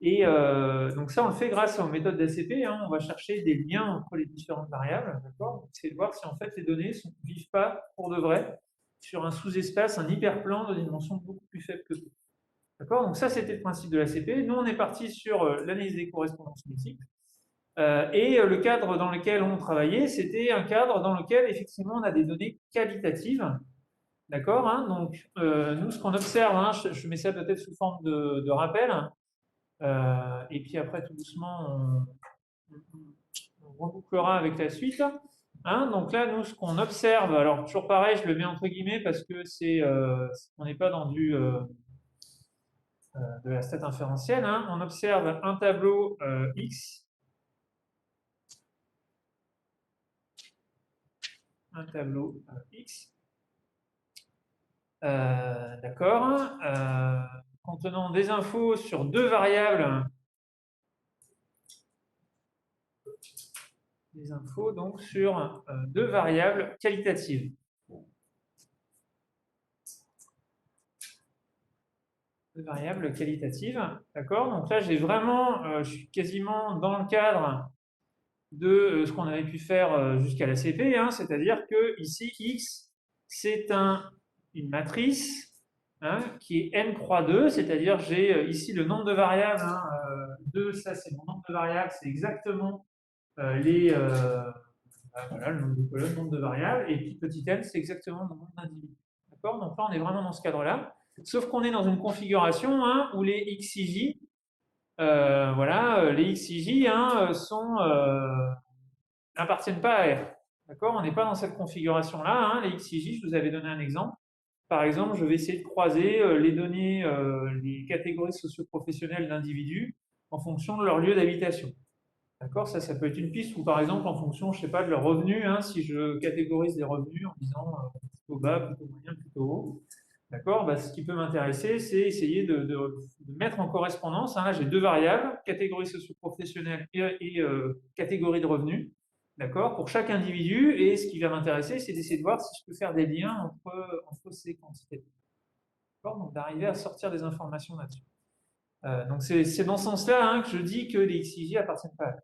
Et donc ça, on le fait grâce aux méthodes d'ACP, hein. On va chercher des liens entre les différentes variables, d'accord? C'est de voir si en fait les données ne vivent pas pour de vrai sur un sous-espace, un hyperplan de dimension beaucoup plus faible que tout. D'accord? Donc ça, c'était le principe de l'ACP. Nous, on est parti sur l'analyse des correspondances multiples. Et le cadre dans lequel on travaillait, c'était un cadre dans lequel, effectivement, on a des données qualitatives. D'accord, hein? Donc, nous, ce qu'on observe, hein, je mets ça peut-être sous forme de rappel, et puis après, tout doucement, on rebouclera avec la suite. Hein, donc là, nous, ce qu'on observe, alors toujours pareil, je le mets entre guillemets parce que on n'est pas dans de la stat inférentielle. Hein, on observe un tableau X, un tableau X, d'accord, contenant des infos sur deux variables, des infos donc sur deux variables qualitatives. Deux variables qualitatives, d'accord. Donc là, j'ai vraiment, je suis quasiment dans le cadre de ce qu'on avait pu faire jusqu'à la CP, hein, c'est-à-dire que ici X, c'est une matrice, hein, qui est n croix 2, c'est-à-dire j'ai ici le nombre de variables, hein, 2, ça c'est mon nombre de variables, c'est exactement voilà, le nombre de colonnes, le nombre de variables, et puis petit n, c'est exactement le nombre d'individus. D'accord? Donc là, on est vraiment dans ce cadre-là, sauf qu'on est dans une configuration, hein, où les XIJ, voilà, les XIJ, hein, n'appartiennent pas à R. D'accord? On n'est pas dans cette configuration-là, hein. Les XIJ, je vous avais donné un exemple. Par exemple, je vais essayer de croiser les données, les catégories socio-professionnelles d'individus en fonction de leur lieu d'habitation. D'accord? Ça peut être une piste, ou par exemple en fonction, je sais pas, de leurs revenus, hein, si je catégorise les revenus en disant plutôt bas, plutôt moyen, plutôt haut. D'accord? Bah, ce qui peut m'intéresser, c'est essayer de mettre en correspondance. Hein, là, j'ai deux variables, catégorie socio-professionnelle et catégorie de revenus. D'accord? Pour chaque individu. Et ce qui va m'intéresser, c'est d'essayer de voir si je peux faire des liens entre ces quantités. D'accord? Donc, d'arriver à sortir des informations là-dessus. Donc, c'est dans ce sens-là, hein, que je dis que les XIJ appartiennent pas à.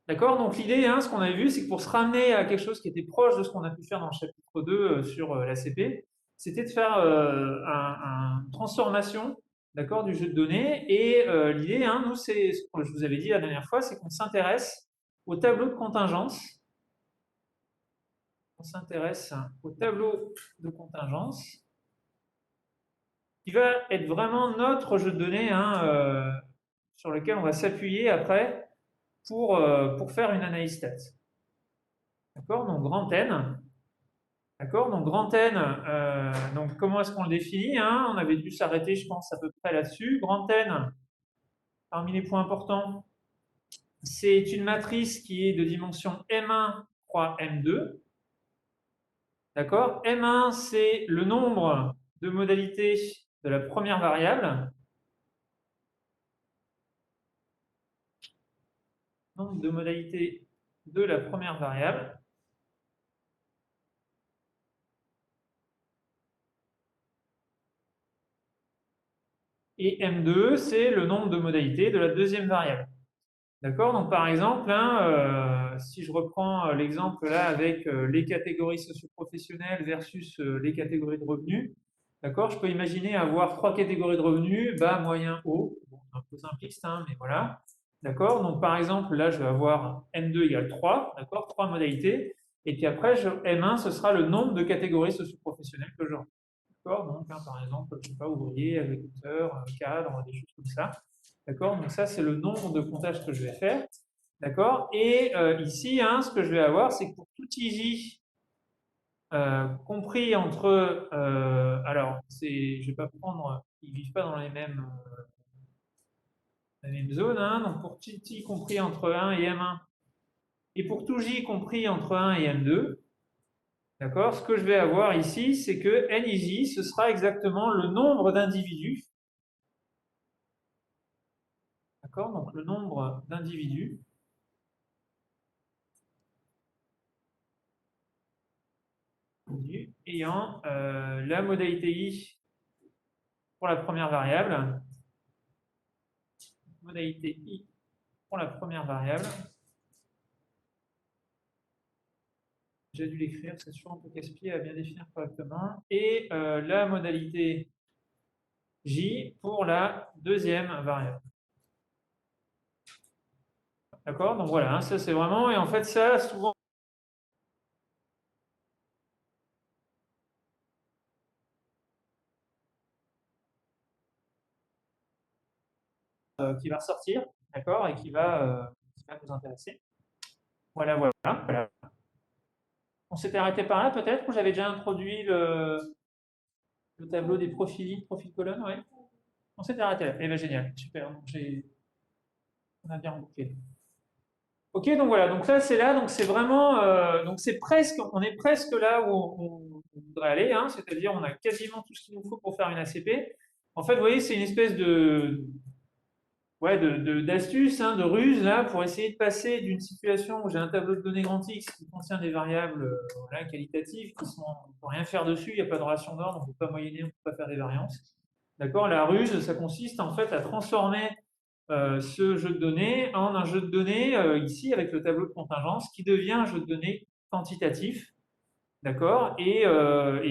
D'accord? Donc l'idée, hein, ce qu'on avait vu, c'est que pour se ramener à quelque chose qui était proche de ce qu'on a pu faire dans le chapitre 2 sur l'ACP, c'était de faire une transformation, d'accord, du jeu de données. Et l'idée, hein, nous, c'est ce que je vous avais dit la dernière fois, c'est qu'on s'intéresse au tableau de contingence. On s'intéresse au tableau de contingence qui va être vraiment notre jeu de données, hein, sur lequel on va s'appuyer après pour faire une analyse stat. D'accord? Donc grand N. D'accord? Donc grand N, donc comment est-ce qu'on le définit, hein? On avait dû s'arrêter, je pense, à peu près là-dessus. Grand N, parmi les points importants, c'est une matrice qui est de dimension M1 croix M2. D'accord? M1, c'est le nombre de modalités de la première variable. Nombre de modalités de la première variable. Et M2, c'est le nombre de modalités de la deuxième variable. D'accord? Donc par exemple, hein, si je reprends l'exemple là avec les catégories socio-professionnelles versus les catégories de revenus, d'accord? Je peux imaginer avoir trois catégories de revenus, bas, moyen, haut. Bon, c'est un peu simpliste, hein, mais voilà. D'accord? Donc par exemple, là, je vais avoir M2 égale 3, d'accord? Trois modalités. Et puis après, M1, ce sera le nombre de catégories socio-professionnelles que j'aurai. D'accord? Donc, hein, par exemple, je ne sais pas, ouvrier, agriculteur, cadre, des choses comme ça. D'accord? Donc ça, c'est le nombre de comptages que je vais faire. D'accord? Et ici, hein, ce que je vais avoir, c'est que pour tout IJ compris entre... alors, je ne vais pas prendre... Ils ne vivent pas dans la même zone. Hein, donc pour tout I compris entre 1 et M1, et pour tout J compris entre 1 et M2, d'accord? Ce que je vais avoir ici, c'est que NIJ, ce sera exactement le nombre d'individus. D'accord? Donc le nombre d'individus ayant la modalité I pour la première variable modalité i pour la première variable. J'ai dû l'écrire, c'est toujours un peu casse-pied à bien définir correctement. Et la modalité j pour la deuxième variable. D'accord? Donc voilà, hein, ça c'est vraiment, et en fait ça, souvent, qui va ressortir, d'accord, et qui va nous intéresser. Voilà, voilà, voilà. On s'était arrêté par là peut-être, ou j'avais déjà introduit le tableau des profils, profil colonne, ouais. On s'était arrêté là. Eh bien génial, super. Donc, on a bien bouclé. Ok, donc voilà, donc ça c'est là, donc c'est vraiment, donc c'est presque, on est presque là où on voudrait aller, hein, c'est-à-dire on a quasiment tout ce qu'il nous faut pour faire une ACP. En fait, vous voyez, c'est une espèce de, ouais, d'astuce, hein, de ruse là, pour essayer de passer d'une situation où j'ai un tableau de données grand X qui contient des variables voilà, qualitatives qui sont, on ne peut rien faire dessus, il n'y a pas de relation d'ordre, on ne peut pas moyenner, on ne peut pas faire des variances. D'accord? La ruse, ça consiste en fait à transformer ce jeu de données en un jeu de données, ici avec le tableau de contingence, qui devient un jeu de données quantitatif. D'accord? Et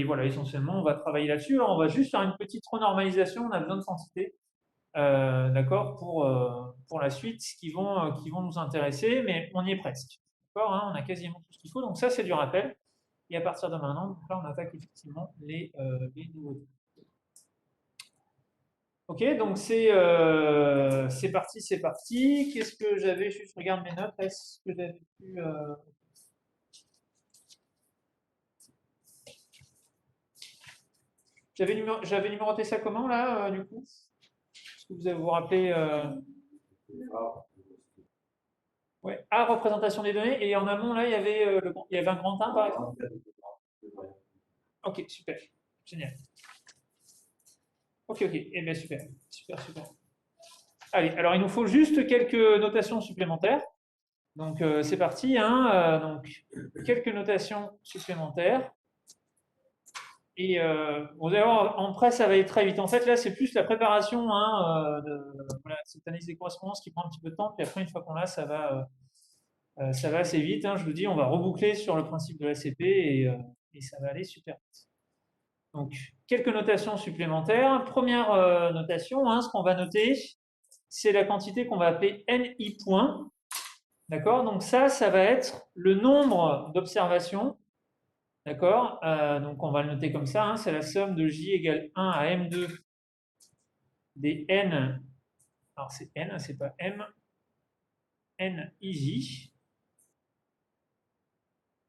voilà, essentiellement, on va travailler là-dessus. Alors, on va juste faire une petite renormalisation, on a besoin de quantité, d'accord, pour la suite, qui vont nous intéresser, mais on y est presque. D'accord? Hein, on a quasiment tout ce qu'il faut. Donc ça, c'est du rappel. Et à partir de maintenant, donc là, on attaque effectivement les nouveautés. Ok, donc c'est parti, c'est parti. Qu'est-ce que j'avais? Je regarde mes notes. Est-ce que j'avais pu. J'avais numéroté ça comment là, du coup? Est-ce que vous vous rappelez ouais. A, représentation des données. Et en amont, là, il y avait un grand 1 par exemple? Ok, super. Génial. Ok, ok. Eh bien, super. Super, super. Allez, alors il nous faut juste quelques notations supplémentaires. Donc c'est parti, hein, donc quelques notations supplémentaires. Et vous allez voir, en presse, ça va être très vite. En fait, là, c'est plus la préparation hein, voilà, cette analyse des correspondances qui prend un petit peu de temps. Puis après, une fois qu'on l'a, ça va assez vite. Hein. Je vous dis, on va reboucler sur le principe de l'ACP et ça va aller super vite. Donc, quelques notations supplémentaires. Première notation, hein, ce qu'on va noter, c'est la quantité qu'on va appeler NI point. D'accord? Donc ça va être le nombre d'observations. D'accord? Donc on va le noter comme ça, hein, c'est la somme de J égale 1 à M2 des N. Alors c'est N, c'est pas M, N IJ.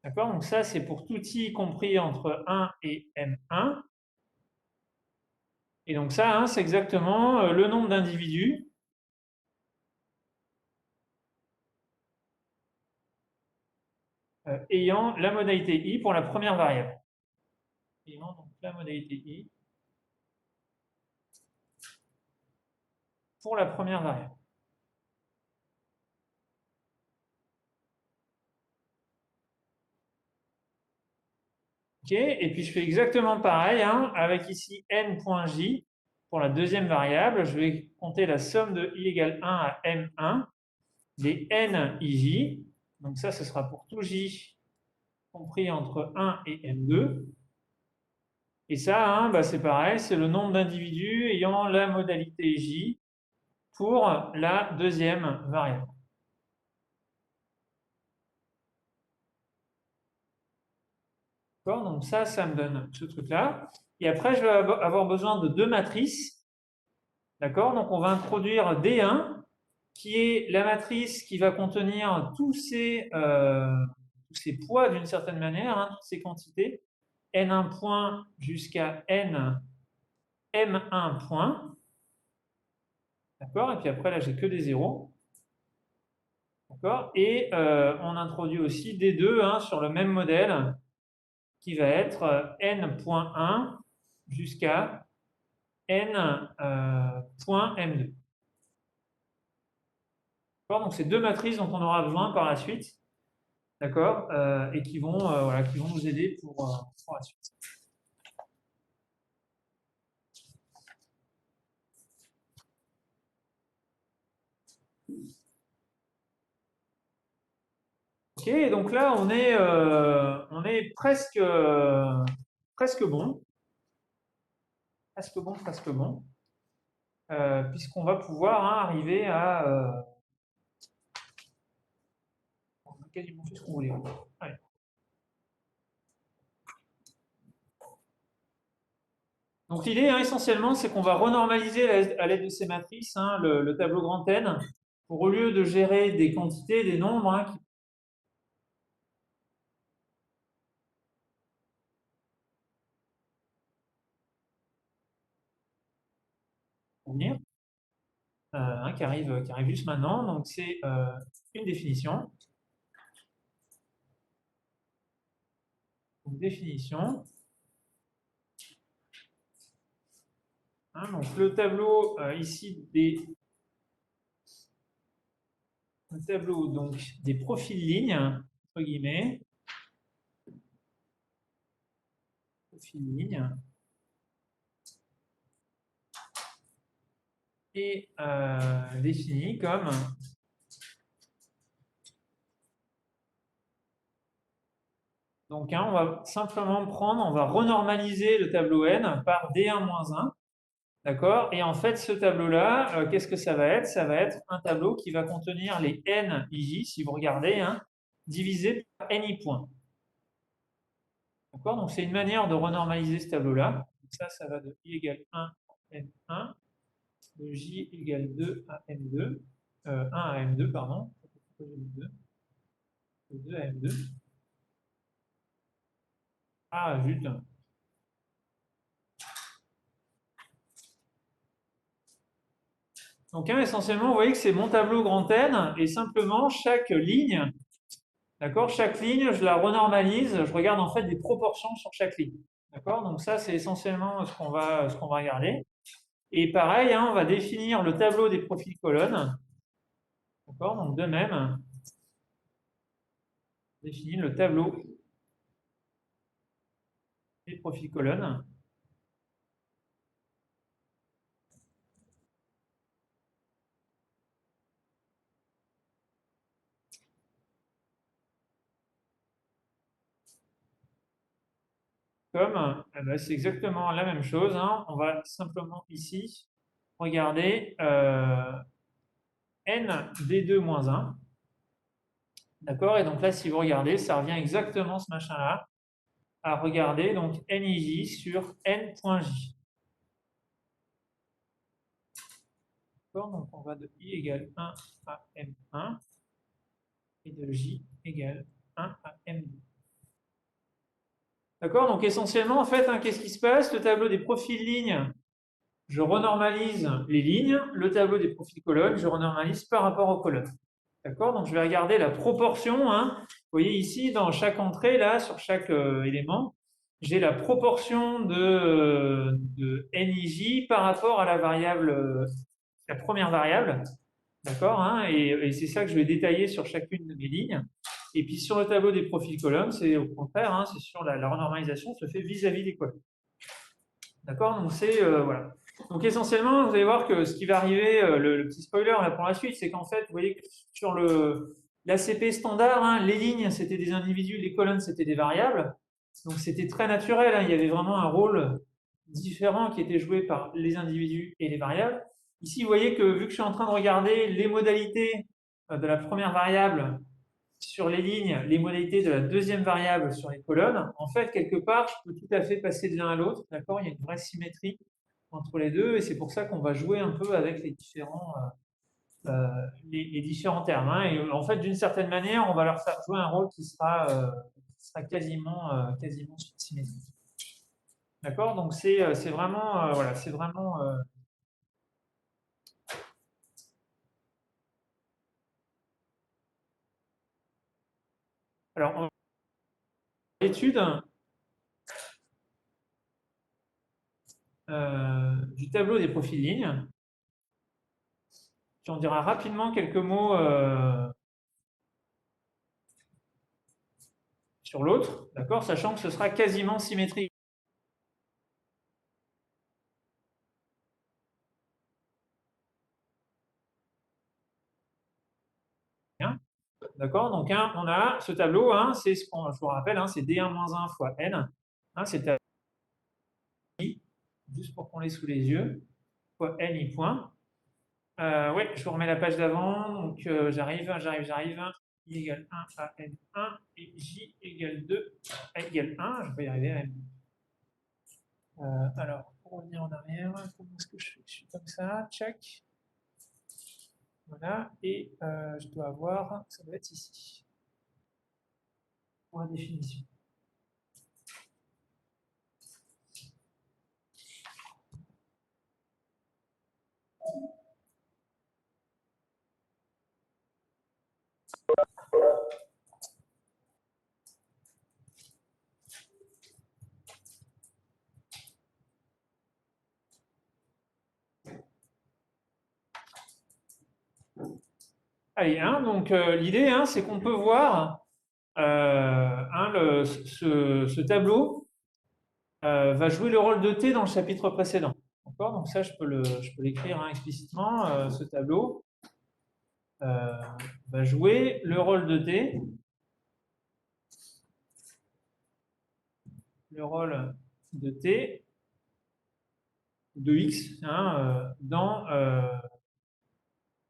D'accord? Donc ça c'est pour tout I compris entre 1 et M1. Et donc ça, hein, c'est exactement le nombre d'individus ayant la modalité I pour la première variable. Ayant donc la modalité I pour la première variable. Ok, et puis je fais exactement pareil hein, avec ici n.j pour la deuxième variable. Je vais compter la somme de i égale 1 à m1 des n ij. Donc ça, ce sera pour tout j compris entre 1 et m2. Et ça, hein, bah, c'est pareil, c'est le nombre d'individus ayant la modalité j pour la deuxième variable. D'accord? Donc ça me donne ce truc-là. Et après, je vais avoir besoin de deux matrices. D'accord? Donc on va introduire D1, qui est la matrice qui va contenir tous ces poids d'une certaine manière, hein, toutes ces quantités, n1 point jusqu'à n m1 point. D'accord? Et puis après, là, j'ai que des zéros. D'accord? Et on introduit aussi D2 hein, sur le même modèle, qui va être n.1 jusqu'à n point m2. Donc c'est deux matrices dont on aura besoin par la suite, d'accord, et voilà, qui vont nous aider pour la suite. Ok, donc là on est presque bon, presque bon, presque bon, puisqu'on va pouvoir hein, arriver à on a quasiment fait ce qu'on voulait. Allez. Donc l'idée hein, essentiellement, c'est qu'on va renormaliser à l'aide de ces matrices hein, le tableau grand N pour au lieu de gérer des quantités, des nombres hein, qui vont venir, hein, qui arrive juste maintenant. Donc c'est une définition. Une définition. Hein, donc le tableau ici le tableau donc des profils lignes entre guillemets, profils lignes est défini comme donc hein, on va simplement prendre, on va renormaliser le tableau n par d1-1. D'accord? Et en fait, ce tableau-là, qu'est-ce que ça va être? Ça va être un tableau qui va contenir les n ij, si vous regardez, hein, divisé par ni points. D'accord? Donc, c'est une manière de renormaliser ce tableau-là. Ça va de i égale 1 à n1, de j égale 2 à n2, 1 à m2, pardon. 2, de 2 à m2. Ah, zut. Donc, hein, essentiellement, vous voyez que c'est mon tableau grand N, et simplement, chaque ligne, d'accord, chaque ligne, je la renormalise, je regarde en fait des proportions sur chaque ligne. D'accord? Donc ça, c'est essentiellement ce qu'on va regarder. Et pareil, hein, on va définir le tableau des profils colonnes. D'accord? Donc de même, on définit le tableau des profils colonnes. Comme, eh ben, c'est exactement la même chose. Hein. On va simplement ici regarder n d2-1. D'accord? Et donc là, si vous regardez, ça revient exactement ce machin-là à regarder donc nij sur n.j. Donc on va de i égale 1 à m1 et de j égale 1 à m2. D'accord? Donc essentiellement, en fait, hein, qu'est-ce qui se passe? Le tableau des profils lignes, je renormalise les lignes. Le tableau des profils colonnes, je renormalise par rapport aux colonnes. D'accord? Donc je vais regarder la proportion. Hein. Vous voyez ici, dans chaque entrée, là, sur chaque élément, j'ai la proportion de nij par rapport à la variable, la première variable. D'accord? Hein, et c'est ça que je vais détailler sur chacune de mes lignes. Et puis sur le tableau des profils colonnes, c'est au contraire, hein, c'est sur la renormalisation se fait vis-à-vis des colonnes. D'accord? Donc c'est voilà. Donc essentiellement, vous allez voir que ce qui va arriver, le petit spoiler là pour la suite, c'est qu'en fait, vous voyez que sur l'ACP standard, hein, les lignes c'était des individus, les colonnes c'était des variables. Donc c'était très naturel, hein, il y avait vraiment un rôle différent qui était joué par les individus et les variables. Ici, vous voyez que vu que je suis en train de regarder les modalités de la première variable sur les lignes, les modalités de la deuxième variable sur les colonnes, en fait, quelque part, je peux tout à fait passer de l'un à l'autre, d'accord? Il y a une vraie symétrie entre les deux, et c'est pour ça qu'on va jouer un peu avec les différents termes. Hein. Et en fait, d'une certaine manière, on va leur faire jouer un rôle qui sera quasiment symétrique. D'accord? Donc c'est vraiment, voilà, c'est vraiment alors, en étude du tableau des profils lignes, puis on dira rapidement quelques mots sur l'autre, d'accord, sachant que ce sera quasiment symétrique. d'accord? Donc, on a ce tableau, hein, c'est ce qu'on, je vous rappelle, hein, c'est D1 moins 1 fois N, hein, c'est juste pour qu'on l'ait sous les yeux, fois N i point. Oui, je vous remets la page d'avant, donc j'arrive. I égale 1 à N1 et J égale 2 à égale 1. Je vais y arriver à N. Alors, pour revenir en arrière, comment est-ce que je fais? Je suis comme ça, check. Voilà, et je dois avoir, ça doit être ici, pour la définition. Allez, hein, donc l'idée, hein, c'est qu'on peut voir hein, ce tableau va jouer le rôle de T dans le chapitre précédent. D'accord? Donc ça, je peux l'écrire hein, explicitement. Ce tableau va jouer le rôle de T, le rôle de T, de X, hein, dans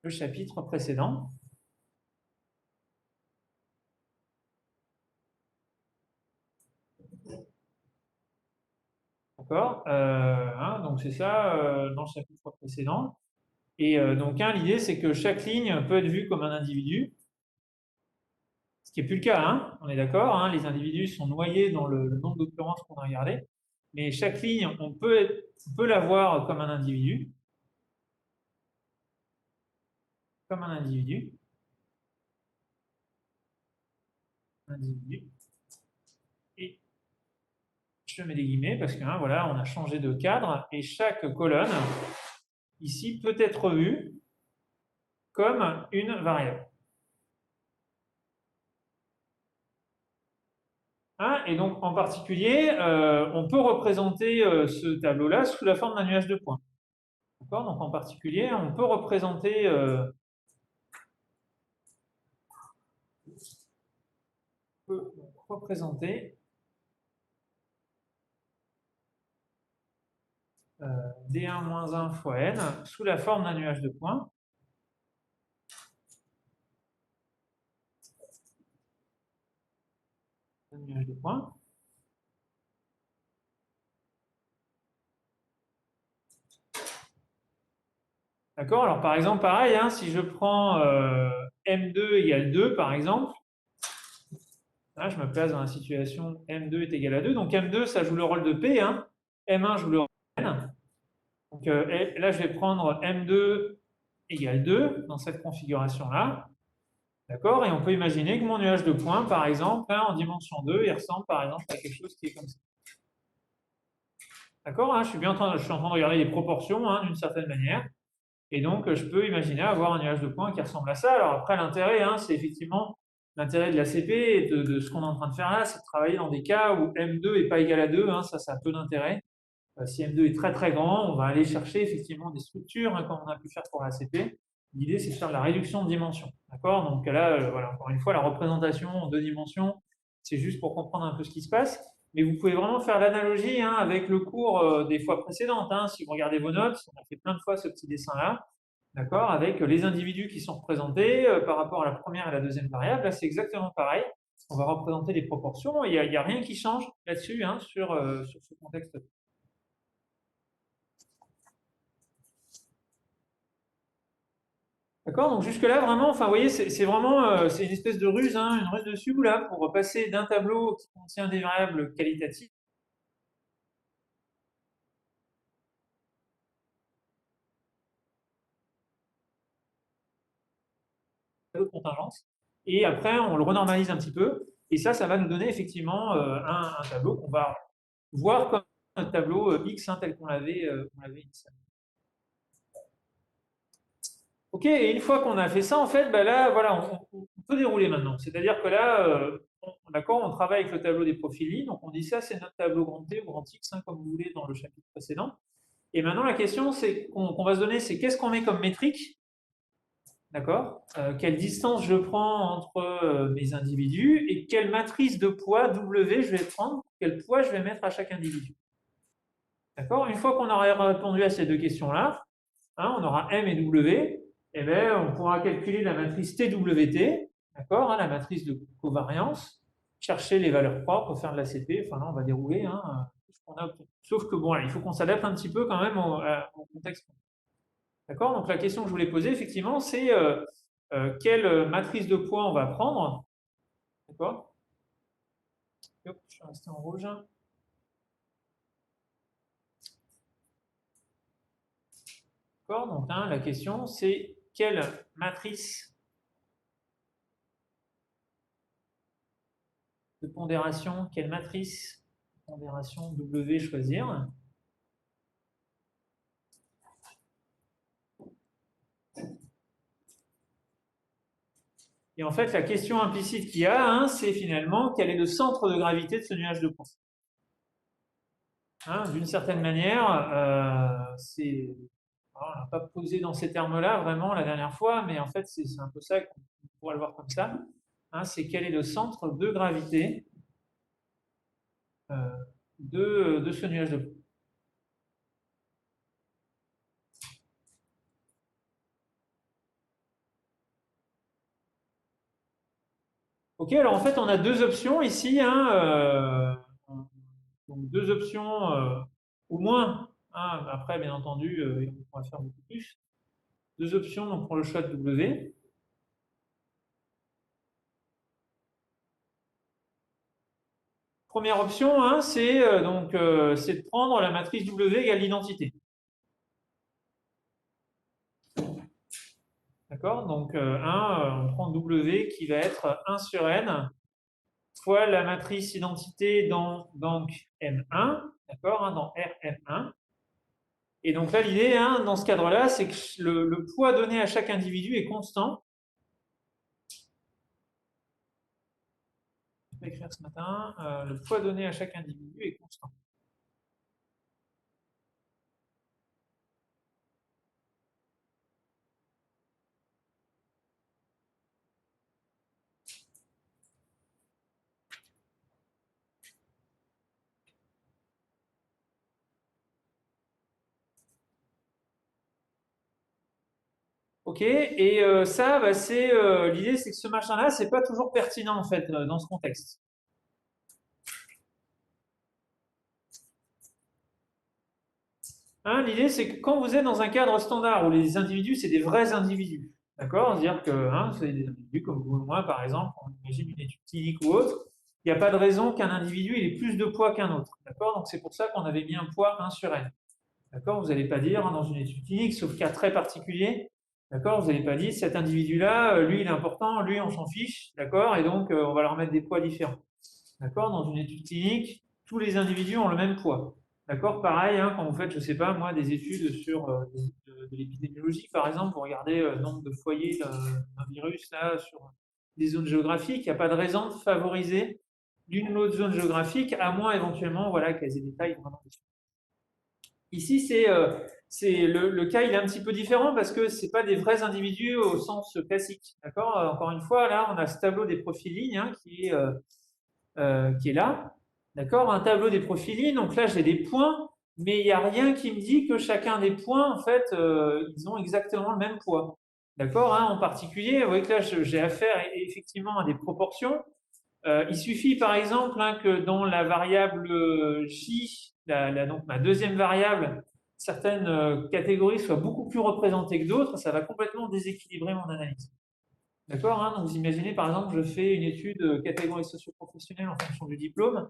le chapitre précédent. D'accord? Hein, donc c'est ça dans le chapitre précédent. Et donc, hein, l'idée, c'est que chaque ligne peut être vue comme un individu, ce qui n'est plus le cas, hein, on est d'accord, hein, les individus sont noyés dans le nombre d'occurrences qu'on a regardé, mais chaque ligne, on peut la voir comme un individu, individu, et je mets des guillemets parce que hein, voilà, on a changé de cadre, et chaque colonne, ici, peut être vue comme une variable. Hein, et donc, en particulier, on peut représenter ce tableau-là sous la forme d'un nuage de points. D'accord? Donc, en particulier, on peut représenter D1-1 fois N sous la forme d'un nuage de points. Un nuage de points. D'accord? Alors, par exemple, pareil, hein, si je prends M2 égale 2, par exemple, là, je me place dans la situation M2 est égal à 2. Donc, M2, ça joue le rôle de P. Hein. M1 joue le rôle de N. Donc, là, je vais prendre M2 égale 2 dans cette configuration-là. D'accord? Et on peut imaginer que mon nuage de points, par exemple, hein, en dimension 2, il ressemble par exemple à quelque chose qui est comme ça. D'accord? Hein, je suis en train de regarder les proportions hein, d'une certaine manière. Et donc, je peux imaginer avoir un nuage de points qui ressemble à ça. Alors après, l'intérêt, hein, c'est effectivement l'intérêt de l'ACP et de ce qu'on est en train de faire là, c'est de travailler dans des cas où M2 n'est pas égal à 2. Hein, ça a peu d'intérêt. Si M2 est très très grand, on va aller chercher effectivement des structures, hein, comme on a pu faire pour l'ACP. L'idée, c'est de faire de la réduction de dimensions. D'accord? Donc là, voilà, encore une fois, la représentation en 2 dimensions, c'est juste pour comprendre un peu ce qui se passe. Mais vous pouvez vraiment faire l'analogie hein, avec le cours des fois précédentes. Hein. Si vous regardez vos notes, on a fait plein de fois ce petit dessin-là, d'accord, avec les individus qui sont représentés par rapport à la première et la deuxième variable. Là, c'est exactement pareil. On va représenter les proportions. Il n'y a rien qui change là-dessus hein, sur ce contexte. D'accord? Donc jusque-là, vraiment, enfin, vous voyez, c'est vraiment c'est une espèce de ruse, hein, une ruse dessus là, pour passer d'un tableau qui contient des variables qualitatives à d'autres contingences, et après, on le renormalise un petit peu, et ça va nous donner effectivement un tableau qu'on va voir comme un tableau X hein, tel qu'on l'avait initialement. Ok, et une fois qu'on a fait ça, en fait, bah là, voilà, on peut dérouler maintenant. C'est-à-dire que là, d'accord, on travaille avec le tableau des profils lignes, donc on dit ça, c'est notre tableau grand T ou grand X, hein, comme vous voulez dans le chapitre précédent. Et maintenant, la question qu'on va se donner, c'est qu'est-ce qu'on met comme métrique d'accord? Quelle distance je prends entre mes individus et quelle matrice de poids W je vais prendre, quel poids je vais mettre à chaque individu. D'accord? Une fois qu'on aura répondu à ces deux questions-là, hein, on aura M et W, et bien, on pourra calculer la matrice TWT, d'accord, hein, la matrice de covariance, chercher les valeurs propres, faire de la CP, enfin là, on va dérouler hein, tout ce qu'on a obtenu. Sauf que bon, il faut qu'on s'adapte un petit peu quand même au contexte. D'accord? Donc la question que je voulais poser, effectivement, c'est quelle matrice de poids on va prendre. D'accord? Hop, je suis resté en rouge. D'accord? Donc hein, la question, c'est quelle matrice de pondération, quelle matrice de pondération W choisir? Et en fait, la question implicite qu'il y a, hein, c'est finalement quel est le centre de gravité de ce nuage de points. Hein, d'une certaine manière, on n'a pas posé dans ces termes-là vraiment la dernière fois, mais en fait, c'est un peu ça qu'on pourrait le voir comme ça. Hein, c'est quel est le centre de gravité euh, de ce nuage de points. Ok, alors en fait, on a deux options ici. Hein, donc deux options au moins. Hein, après, bien entendu, on pourra faire beaucoup plus. Deux options donc, pour le choix de W. Première option, hein, c'est c'est de prendre la matrice W égale l'identité. D'accord? Donc, on prend W qui va être 1 sur N fois la matrice identité dans donc M1, d'accord, hein, dans Rm1. Et donc là, l'idée, hein, dans ce cadre-là, c'est que le poids donné à chaque individu est constant. Je vais écrire ce matin, le poids donné à chaque individu est constant. Ok, et ça, bah, l'idée, c'est que ce machin-là, c'est pas toujours pertinent en fait dans ce contexte. Hein, l'idée, c'est que quand vous êtes dans un cadre standard où les individus, c'est des vrais individus, d'accord? C'est-à-dire que hein, c'est des individus comme vous et moi, par exemple, on imagine une étude clinique ou autre, il n'y a pas de raison qu'un individu ait plus de poids qu'un autre, d'accord? Donc c'est pour ça qu'on avait mis un poids 1 sur n, d'accord? Vous n'allez pas dire hein, dans une étude clinique, sauf cas très particulier, d'accord? Vous n'allez pas dire cet individu-là, lui il est important, lui on s'en fiche, d'accord? Et donc on va leur mettre des poids différents, d'accord? Dans une étude clinique, tous les individus ont le même poids. D'accord? Pareil, hein, quand vous faites, je ne sais pas, moi, des études sur de l'épidémiologie, par exemple, vous regardez le nombre de foyers d'un virus là, sur des zones géographiques, il n'y a pas de raison de favoriser l'une ou l'autre zone géographique, à moins éventuellement voilà, qu'elles aient des tailles vraiment différentes. Ici, le cas, il est un petit peu différent parce que ce n'est pas des vrais individus au sens classique. D'accord? Encore une fois, là, on a ce tableau des profils lignes hein, qui est là. D'accord? Un tableau des profils lignes. Donc là, j'ai des points, mais il n'y a rien qui me dit que chacun des points, en fait, ils ont exactement le même poids. D'accord? Hein, en particulier, vous voyez que là, j'ai affaire effectivement à des proportions. Il suffit, par exemple, hein, que dans la variable J, donc ma deuxième variable, certaines catégories soient beaucoup plus représentées que d'autres, ça va complètement déséquilibrer mon analyse. D'accord, hein, donc vous imaginez, par exemple, je fais une étude catégorie socio-professionnelle en fonction du diplôme.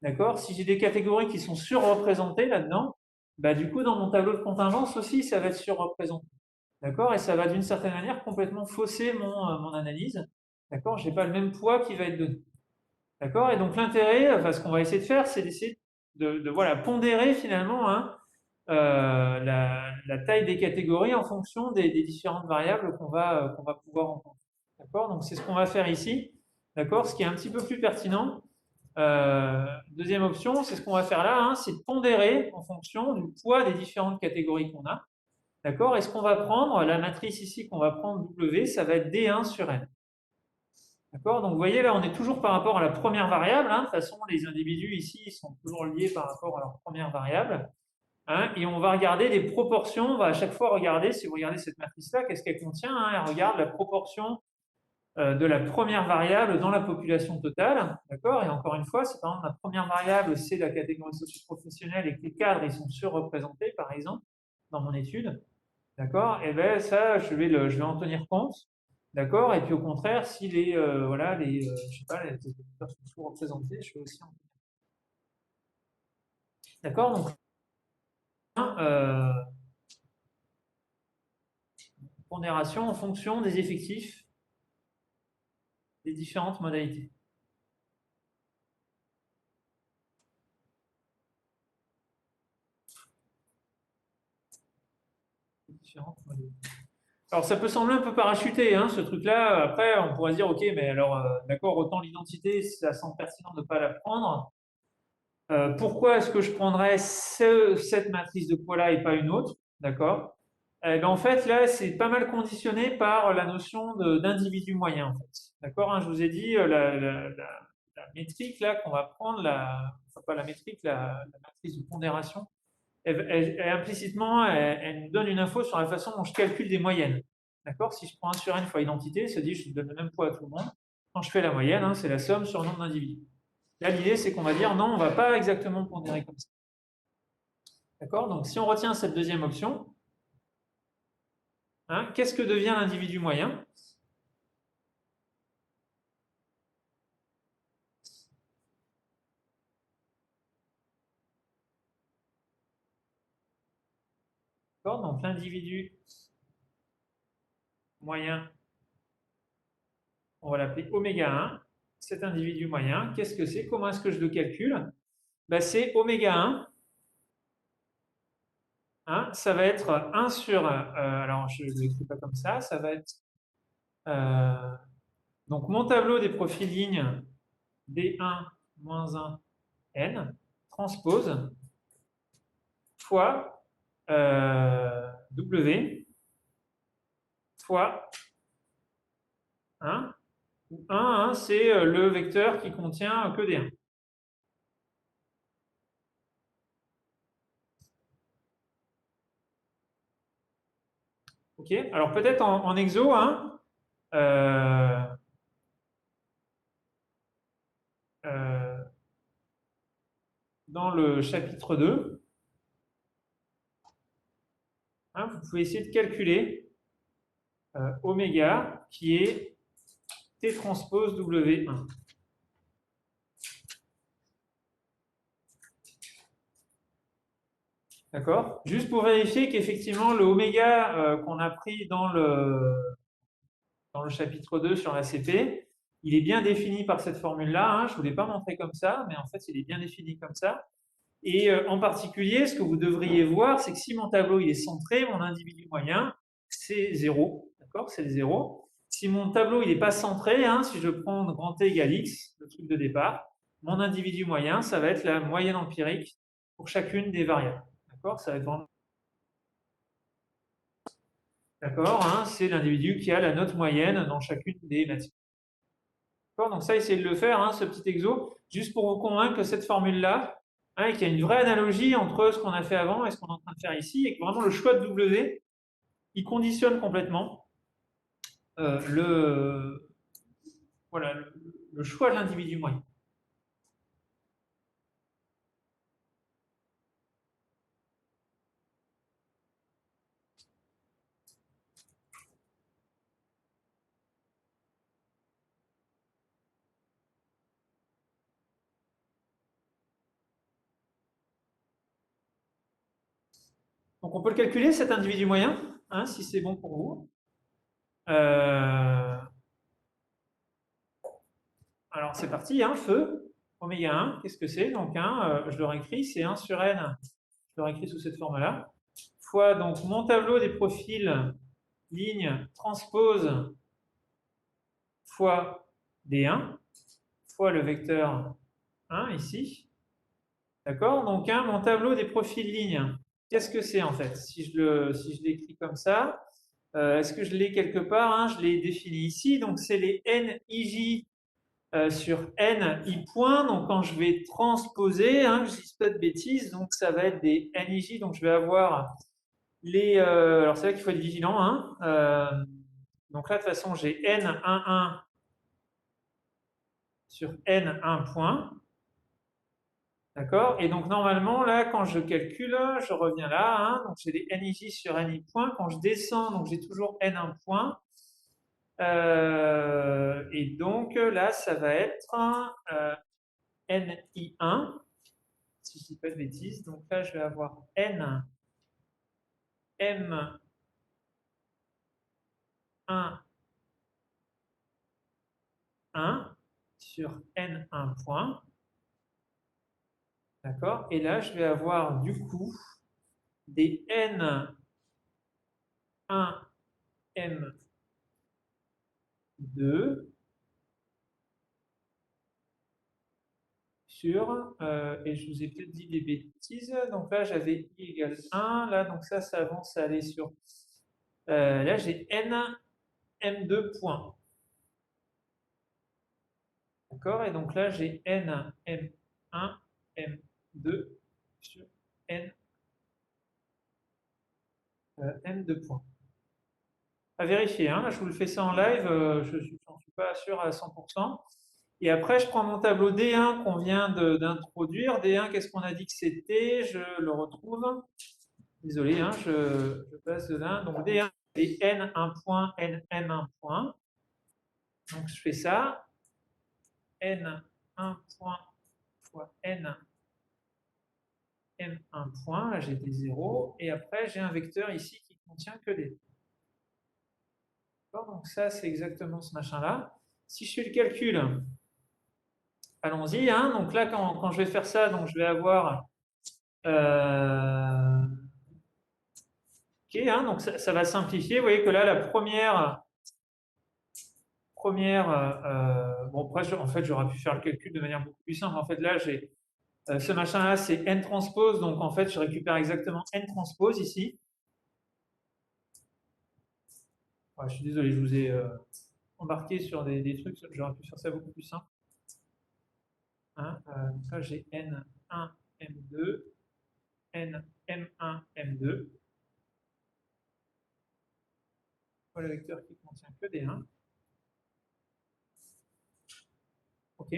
D'accord? Si j'ai des catégories qui sont surreprésentées là-dedans, bah, du coup, dans mon tableau de contingence aussi, ça va être surreprésenté. D'accord? Et ça va d'une certaine manière complètement fausser mon analyse. D'accord? Je n'ai pas le même poids qui va être donné. D'accord? Et donc l'intérêt, enfin, ce qu'on va essayer de faire, c'est d'essayer voilà, pondérer finalement hein, la taille des catégories en fonction des différentes variables qu'on va pouvoir rencontrer. D'accord? Donc c'est ce qu'on va faire ici. D'accord? Ce qui est un petit peu plus pertinent. Deuxième option, c'est ce qu'on va faire là, hein, c'est de pondérer en fonction du poids des différentes catégories qu'on a. D'accord? Et ce qu'on va prendre, la matrice ici qu'on va prendre W, ça va être D1 sur N. D'accord? Donc vous voyez là, on est toujours par rapport à la première variable. Hein. De toute façon, les individus ici ils sont toujours liés par rapport à leur première variable. Hein, et on va regarder les proportions. On va à chaque fois regarder, si vous regardez cette matrice-là, qu'est-ce qu'elle contient, hein, elle regarde la proportion de la première variable dans la population totale. D'accord? Et encore une fois, si par exemple la première variable c'est la catégorie socio-professionnelle et que les cadres ils sont surreprésentés, par exemple, dans mon étude, d'accord? Et bien ça, je vais en tenir compte. D'accord? Et puis au contraire, si voilà, je sais pas, les éditeurs sont sous-représentés, je vais aussi en tenir compte. D'accord? Donc, pondération en fonction des effectifs des différentes modalités. Différentes modalités. Alors ça peut sembler un peu parachuté, hein, ce truc-là. Après, on pourrait se dire, ok, mais alors, d'accord, autant l'identité, ça semble pertinent de ne pas la prendre. Pourquoi est-ce que je prendrais cette matrice de poids-là et pas une autre? D'accord? Eh ben, en fait, là, c'est pas mal conditionné par la notion d'individu moyen, en fait. D'accord? Hein, je vous ai dit, la métrique, là, qu'on va prendre, enfin, pas la métrique, la matrice de pondération, implicitement, elle nous donne une info sur la façon dont je calcule des moyennes. D'accord? Si je prends 1 sur n fois identité, ça dit je donne le même poids à tout le monde. Quand je fais la moyenne, hein, c'est la somme sur le nombre d'individus. Là, l'idée, c'est qu'on va dire non, on ne va pas exactement pondérer comme ça. D'accord? Donc, si on retient cette deuxième option, hein, qu'est-ce que devient l'individu moyen? D'accord? Donc, l'individu moyen, on va l'appeler oméga 1. Cet individu moyen, qu'est-ce que c'est? Comment est-ce que je le calcule? Ben, c'est oméga 1. Hein, ça va être 1 sur, alors je ne l'écris pas comme ça va être, donc mon tableau des profils lignes D1 moins 1 N transpose fois W fois 1, où 1, c'est le vecteur qui contient que D1. Ok, alors peut-être en exo, hein, euh, euh, dans le chapitre 2, hein, vous pouvez essayer de calculer oméga qui est T transpose W1. D'accord? Juste pour vérifier qu'effectivement le oméga qu'on a pris dans le chapitre 2 sur la CP, il est bien défini par cette formule-là. Hein, je ne vous l'ai pas montré comme ça, mais en fait, il est bien défini comme ça. Et en particulier, ce que vous devriez voir, c'est que si mon tableau il est centré, mon individu moyen, c'est 0. D'accord? C'est le 0. Si mon tableau il n'est pas centré, hein, si je prends grand T égale X, le truc de départ, mon individu moyen, ça va être la moyenne empirique pour chacune des variables. D'accord? Ça va être vraiment. D'accord? Hein, c'est l'individu qui a la note moyenne dans chacune des matières. D'accord? Donc ça, essayez de le faire, hein, ce petit exo, juste pour vous convaincre que cette formule-là, hein, qu'il y a une vraie analogie entre ce qu'on a fait avant et ce qu'on est en train de faire ici, et que vraiment le choix de W, il conditionne complètement voilà, le choix de l'individu moyen. Donc on peut le calculer, cet individu moyen, hein, si c'est bon pour vous. Alors c'est parti, hein, feu, oméga 1, qu'est-ce que c'est? Donc 1, je le réécris, c'est 1 sur n, je le réécris sous cette forme-là, fois donc mon tableau des profils ligne transpose fois D1 fois le vecteur 1 ici. D'accord? Donc mon tableau des profils lignes, qu'est-ce que c'est en fait? Si je l'écris comme ça, est-ce que je l'ai quelque part, hein? Je l'ai défini ici. Donc, c'est les NIJ sur NI points. Donc, quand je vais transposer, hein, je ne dis pas de bêtises, donc ça va être des NIJ. Donc, je vais avoir les. Alors, c'est là qu'il faut être vigilant, hein. Donc là, de toute façon, j'ai N11 sur N1 point. D'accord? Et donc, normalement, là, quand je calcule, je reviens là, hein, donc j'ai des NIJ sur NI point. Quand je descends, donc j'ai toujours N1 point. Et donc, là, ça va être NI1, si je ne dis pas de bêtises. Donc là, je vais avoir N, M1 1 sur N1 point. D'accord? Et là, je vais avoir du coup des N1 M2 sur, et je vous ai peut-être dit des bêtises, donc là j'avais I égale 1, là donc ça avance à aller sur, là j'ai N M2 points, d'accord? Et donc là j'ai N M1 M2 sur N M2 points. À vérifier, hein, là je vous le fais ça en live, je n'en suis pas sûr à 100%. Et après, je prends mon tableau D1 qu'on vient d'introduire. D1, qu'est-ce qu'on a dit que c'était? Je le retrouve. Désolé, hein, je passe de là. Donc D1, c'est N1 point, NM1 point. Donc je fais ça. N1 point fois NM1 point. Là, j'ai des zéros. Et après, j'ai un vecteur ici qui contient que des. Donc ça, c'est exactement ce machin-là. Si je fais le calcul, allons-y, hein. Donc là, quand je vais faire ça, donc je vais avoir ok, hein, donc ça va simplifier. Vous voyez que là, la première bon, après, en fait, j'aurais pu faire le calcul de manière beaucoup plus simple. En fait, là, j'ai ce machin-là, c'est n transpose. Donc, en fait, je récupère exactement n transpose ici. Ouais, je suis désolé, je vous ai embarqué sur des trucs. J'aurais pu faire ça beaucoup plus simple. Hein, donc là, j'ai n1, m2, n m1, m2. Voilà le vecteur qui contient que des 1. OK.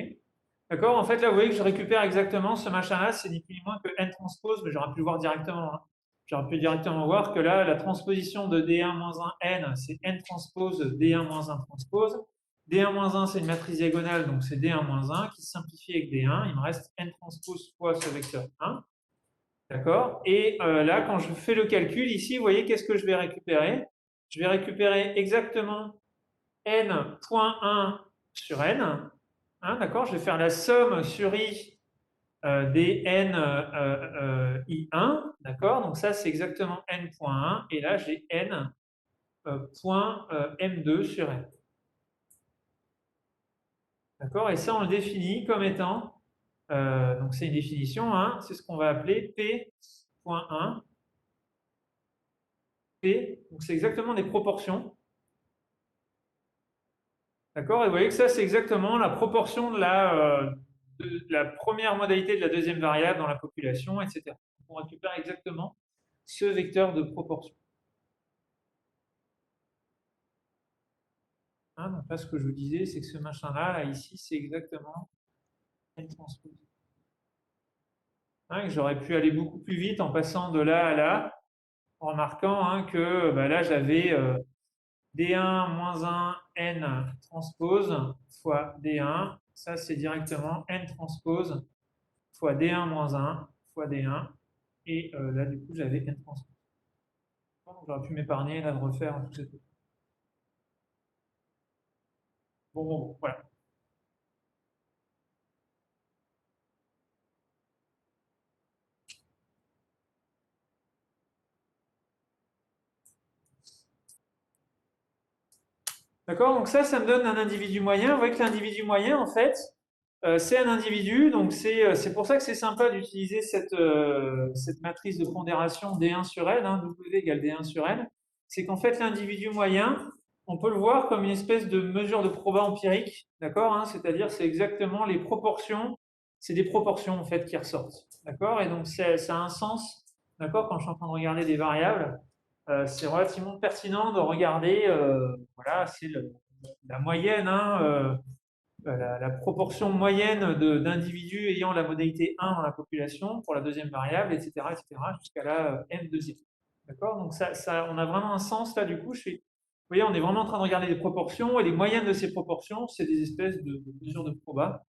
D'accord? En fait, là, vous voyez que je récupère exactement ce machin-là, c'est ni plus ni moins que n transpose, mais j'aurais pu le voir directement, hein. J'aurais pu directement voir que là, la transposition de D1-1n, c'est n transpose D1-1 transpose. D1-1, c'est une matrice diagonale, donc c'est D1-1 qui se simplifie avec D1. Il me reste n transpose fois ce vecteur 1. D'accord? Et là, quand je fais le calcul ici, vous voyez, qu'est-ce que je vais récupérer? Je vais récupérer exactement n.1 sur n. Hein, d'accord? Je vais faire la somme sur i des n i1. D'accord? Donc ça, c'est exactement n.1. Et là, j'ai n point m2 sur n. D'accord? Et ça, on le définit comme étant, donc c'est une définition, hein, c'est ce qu'on va appeler p.1. P, donc c'est exactement des proportions. D'accord? Et vous voyez que ça, c'est exactement la proportion de la première modalité de la deuxième variable dans la population, etc. Donc, on récupère exactement ce vecteur de proportion. Hein, donc là, ce que je vous disais, c'est que ce machin-là, là, ici, c'est exactement n transpose. Hein, j'aurais pu aller beaucoup plus vite en passant de là à là, en remarquant hein, que bah, là, j'avais D1 moins 1 n transpose fois D1. Ça, c'est directement n transpose fois D1 moins 1 fois D1. Et là, du coup, j'avais n transpose. J'aurais pu m'épargner là de refaire tout ça. Bon, voilà. D'accord? Donc ça me donne un individu moyen. Vous voyez que l'individu moyen, en fait, C'est un individu, donc c'est pour ça que c'est sympa d'utiliser cette matrice de pondération D1 sur N, hein, W égale D1 sur N. C'est qu'en fait, l'individu moyen, on peut le voir comme une espèce de mesure de proba empirique, d'accord, hein, c'est-à-dire c'est exactement les proportions, c'est des proportions en fait qui ressortent, d'accord, et donc ça a un sens, d'accord, quand je suis en train de regarder des variables, c'est relativement pertinent de regarder, voilà, c'est la moyenne, hein, la proportion moyenne d'individus ayant la modalité 1 dans la population pour la deuxième variable, etc., jusqu'à la n deuxième. D'accord? Donc on a vraiment un sens là, du coup. Vous voyez, on est vraiment en train de regarder des proportions, et les moyennes de ces proportions, c'est des espèces de mesures de proba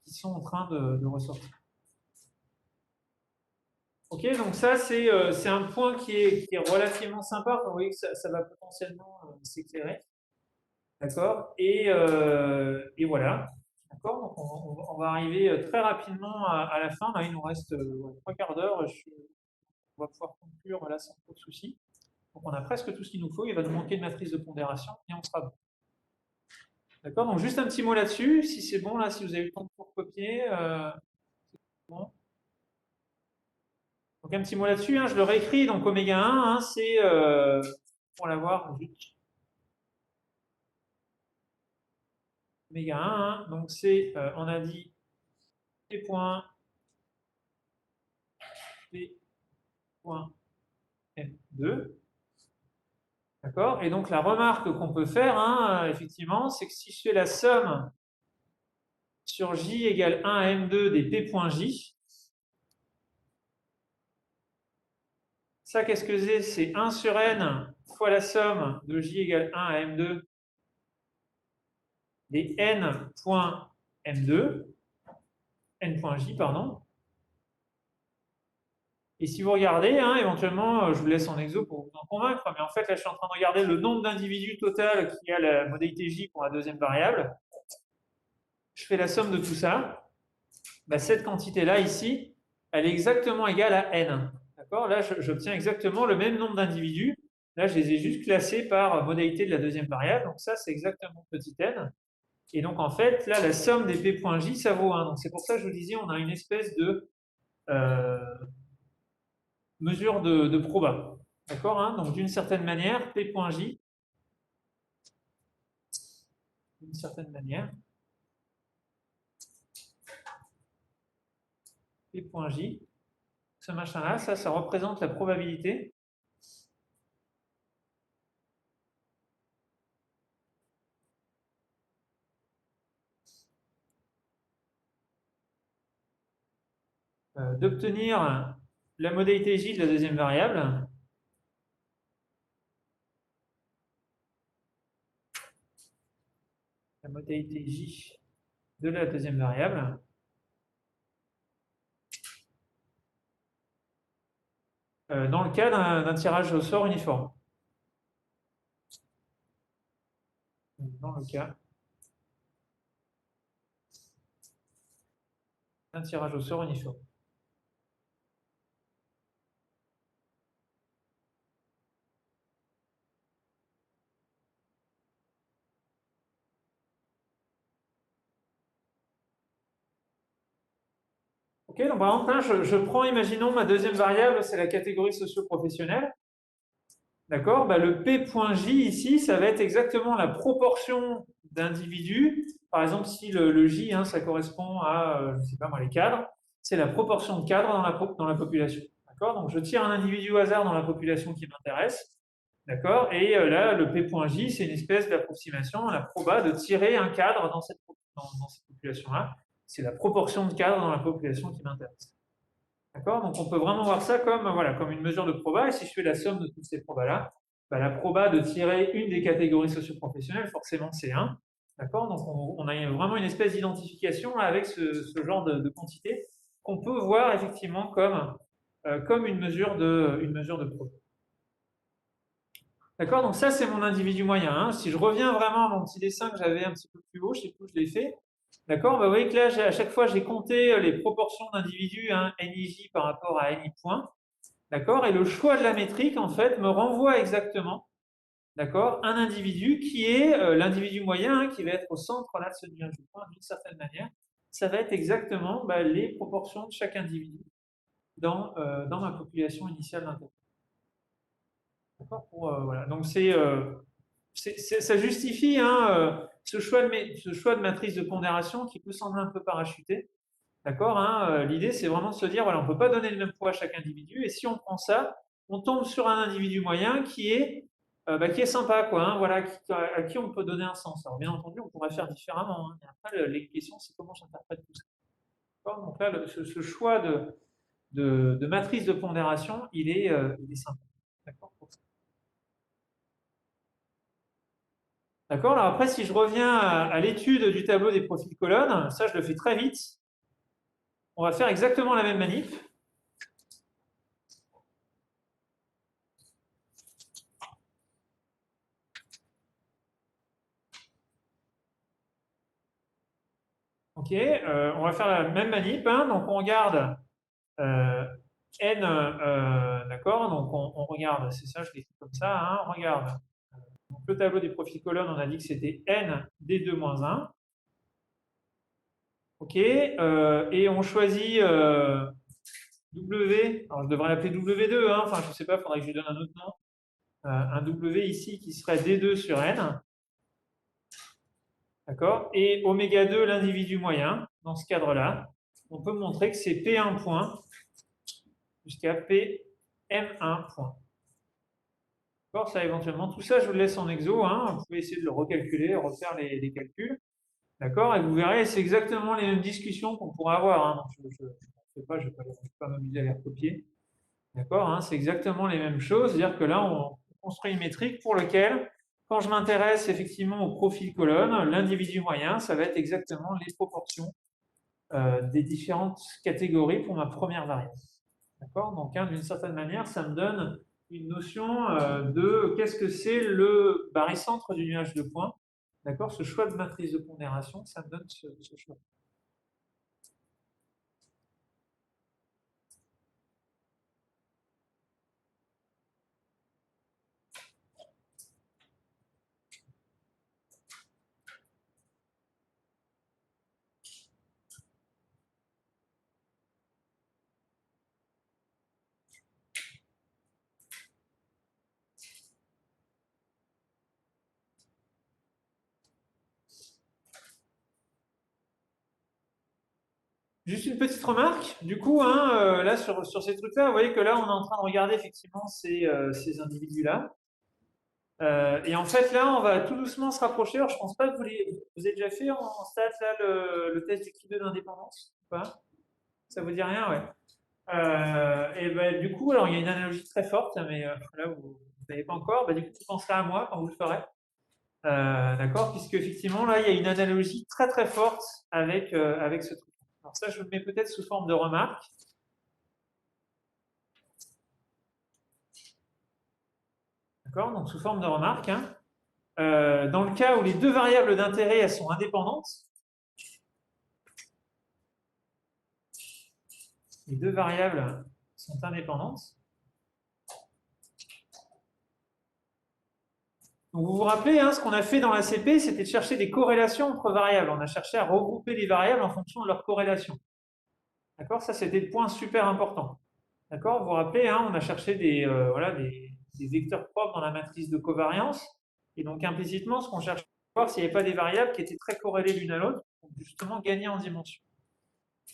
qui sont en train de ressortir. Ok, donc ça, c'est un point qui est relativement sympa. Vous voyez que ça va potentiellement s'éclairer. D'accord? Et voilà. D'accord? Donc on va arriver très rapidement à la fin. Là, il nous reste trois quarts d'heure. On va pouvoir conclure là sans trop de soucis. Donc on a presque tout ce qu'il nous faut. Il va nous manquer une matrice de pondération et on sera bon. D'accord? Donc juste un petit mot là-dessus. Si c'est bon, là, si vous avez eu le temps pour copier. Bon. Donc un petit mot là-dessus. Hein, je le réécris. Donc oméga 1, hein, c'est, pour l'avoir, oméga 1, hein, donc c'est, on a dit, P point, P point M2. D'accord? Et donc la remarque qu'on peut faire, hein, effectivement, c'est que si je fais la somme sur J égale 1 à M2 des P.J, ça qu'est-ce que c'est? C'est 1 sur N fois la somme de J égale 1 à M2 des N.M2, N.J, pardon. Et si vous regardez, hein, éventuellement, je vous laisse en exo pour vous en convaincre, mais en fait, là, je suis en train de regarder le nombre d'individus total qui a la modalité J pour la deuxième variable. Je fais la somme de tout ça. Bah, cette quantité-là, ici, elle est exactement égale à n. D'accord? Là, j'obtiens exactement le même nombre d'individus. Là, je les ai juste classés par modalité de la deuxième variable. Donc ça, c'est exactement petit n. Et donc, en fait, là, la somme des p.j, ça vaut 1. Donc c'est pour ça que je vous disais, on a une espèce de mesure de proba. D'accord, hein? Donc d'une certaine manière, p.j, d'une certaine manière, p.j, ce machin-là, ça représente la probabilité d'obtenir la modalité J de la deuxième variable la modalité J de la deuxième variable dans le cas d'un tirage au sort uniforme. Dans le cas d'un tirage au sort uniforme. Ok, donc par exemple, là, je prends, imaginons, ma deuxième variable, c'est la catégorie socio-professionnelle. D'accord? Bah, le P.J ici, ça va être exactement la proportion d'individus. Par exemple, si le J, hein, ça correspond à, je ne sais pas moi, les cadres, c'est la proportion de cadres dans la population. D'accord? Donc je tire un individu au hasard dans la population qui m'intéresse. D'accord? Et là, le P.J, c'est une espèce d'approximation, la proba de tirer un cadre dans cette population-là. C'est la proportion de cadres dans la population qui m'intéresse. D'accord? Donc on peut vraiment voir ça comme, voilà, comme une mesure de proba. Et si je fais la somme de toutes ces probas-là, bah, la proba de tirer une des catégories socio-professionnelles, forcément, c'est 1. D'accord? Donc on a vraiment une espèce d'identification avec ce genre de quantité qu'on peut voir effectivement comme une mesure de proba. D'accord? Donc ça, c'est mon individu moyen, hein. Si je reviens vraiment à mon petit dessin que j'avais un petit peu plus haut, je sais plus où je l'ai fait. D'accord? Bah, vous voyez que là, à chaque fois, j'ai compté les proportions d'individus, hein, NIJ par rapport à NI points. D'accord? Et le choix de la métrique, en fait, me renvoie exactement, d'accord, un individu qui est l'individu moyen, hein, qui va être au centre là, de ce nuage de points d'une certaine manière. ça va être exactement les proportions de chaque individu dans ma population initiale d'intérêt. D'accord. Voilà. Donc ça justifie hein, ce choix de matrice de pondération qui peut sembler un peu parachuté. D'accord hein, l'idée, c'est vraiment de se dire, voilà, on ne peut pas donner le même poids à chaque individu, et si on prend ça, on tombe sur un individu moyen qui est sympa, quoi, hein, voilà, à qui on peut donner un sens. Alors, bien entendu, on pourrait faire différemment. Hein, et après, les questions, c'est comment j'interprète tout ça. Donc là, ce choix de matrice de pondération, il est sympa. D'accord. D'accord. Alors après, si je reviens à l'étude du tableau des profils colonnes, ça, je le fais très vite. On va faire exactement la même manip. Ok, on va faire la même manip. Hein, donc on regarde n, d'accord. Donc on regarde, c'est ça, je l'écris comme ça. Hein, on regarde. Donc le tableau des profils colonnes, on a dit que c'était n d2-1. Ok, et on choisit W. Alors je devrais l'appeler W2. Hein, enfin, je ne sais pas, il faudrait que je lui donne un autre nom. Un W ici qui serait D2 sur n. D'accord. Et oméga 2, l'individu moyen, dans ce cadre-là, on peut montrer que c'est P1 point jusqu'à PM1 point. D'accord, ça éventuellement, tout ça, je vous le laisse en exo. Hein. Vous pouvez essayer de le recalculer, refaire les calculs. D'accord. Et vous verrez, c'est exactement les mêmes discussions qu'on pourrait avoir. Hein. Donc, je ne vais pas m'amuser à les recopier. D'accord, hein, c'est exactement les mêmes choses. C'est-à-dire que là, on construit une métrique pour laquelle, quand je m'intéresse effectivement au profil colonne, l'individu moyen, ça va être exactement les proportions des différentes catégories pour ma première variable. D'accord. Donc, hein, d'une certaine manière, ça me donne une notion de qu'est-ce que c'est le barycentre du nuage de points. D'accord. Ce choix de matrice de pondération, ça me donne ce choix. Juste une petite remarque, du coup, hein, là sur ces trucs-là, vous voyez que là, on est en train de regarder effectivement ces individus-là. Et en fait, là, on va tout doucement se rapprocher. Alors, je pense pas que vous avez déjà fait en stats là, le test du critère d'indépendance ou pas? Ça vous dit rien, ouais. Et ben, du coup, alors il y a une analogie très forte, mais là, vous ne savez pas encore. Bah, du coup, vous penserez à moi quand vous le ferez. D'accord? Puisque effectivement, là, il y a une analogie très très forte avec ce truc. Alors ça, je le mets peut-être sous forme de remarque. D'accord? Donc sous forme de remarque. Hein. Dans le cas où les deux variables d'intérêt elles sont indépendantes, les deux variables sont indépendantes. Donc vous vous rappelez, hein, ce qu'on a fait dans la CP, c'était de chercher des corrélations entre variables. On a cherché à regrouper les variables en fonction de leur corrélation. D'accord? Ça, c'était le point super important. D'accord? Vous vous rappelez, hein, on a cherché des vecteurs propres dans la matrice de covariance. Et donc, implicitement, ce qu'on cherche à voir, s'il n'y avait pas des variables qui étaient très corrélées l'une à l'autre, pour justement gagner en dimension.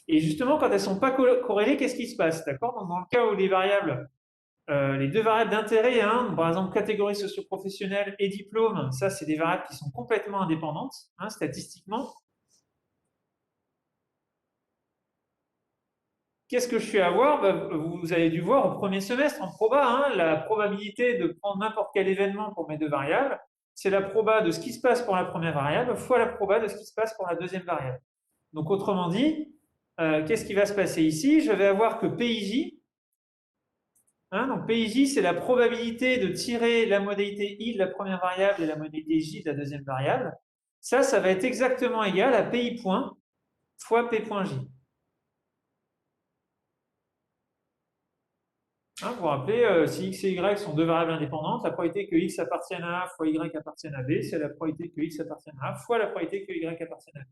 Et justement, quand elles ne sont pas corrélées, qu'est-ce qui se passe? D'accord? Donc, dans le cas où les variables, les deux variables d'intérêt, hein, par exemple catégorie socio-professionnelle et diplôme, ça, c'est des variables qui sont complètement indépendantes, hein, statistiquement. Qu'est-ce que je suis à voir? Vous avez dû voir au premier semestre en proba, hein, la probabilité de prendre n'importe quel événement pour mes deux variables, c'est la proba de ce qui se passe pour la première variable fois la proba de ce qui se passe pour la deuxième variable. Donc autrement dit, qu'est-ce qui va se passer ici? Je vais avoir que PIJ. Hein, donc PIJ, c'est la probabilité de tirer la modalité I de la première variable et la modalité J de la deuxième variable. Ça va être exactement égal à PI point fois P point J. Hein, vous vous rappelez, si x et y sont deux variables indépendantes, la probabilité que x appartienne à A fois y appartienne à B, c'est la probabilité que x appartienne à A fois la probabilité que y appartienne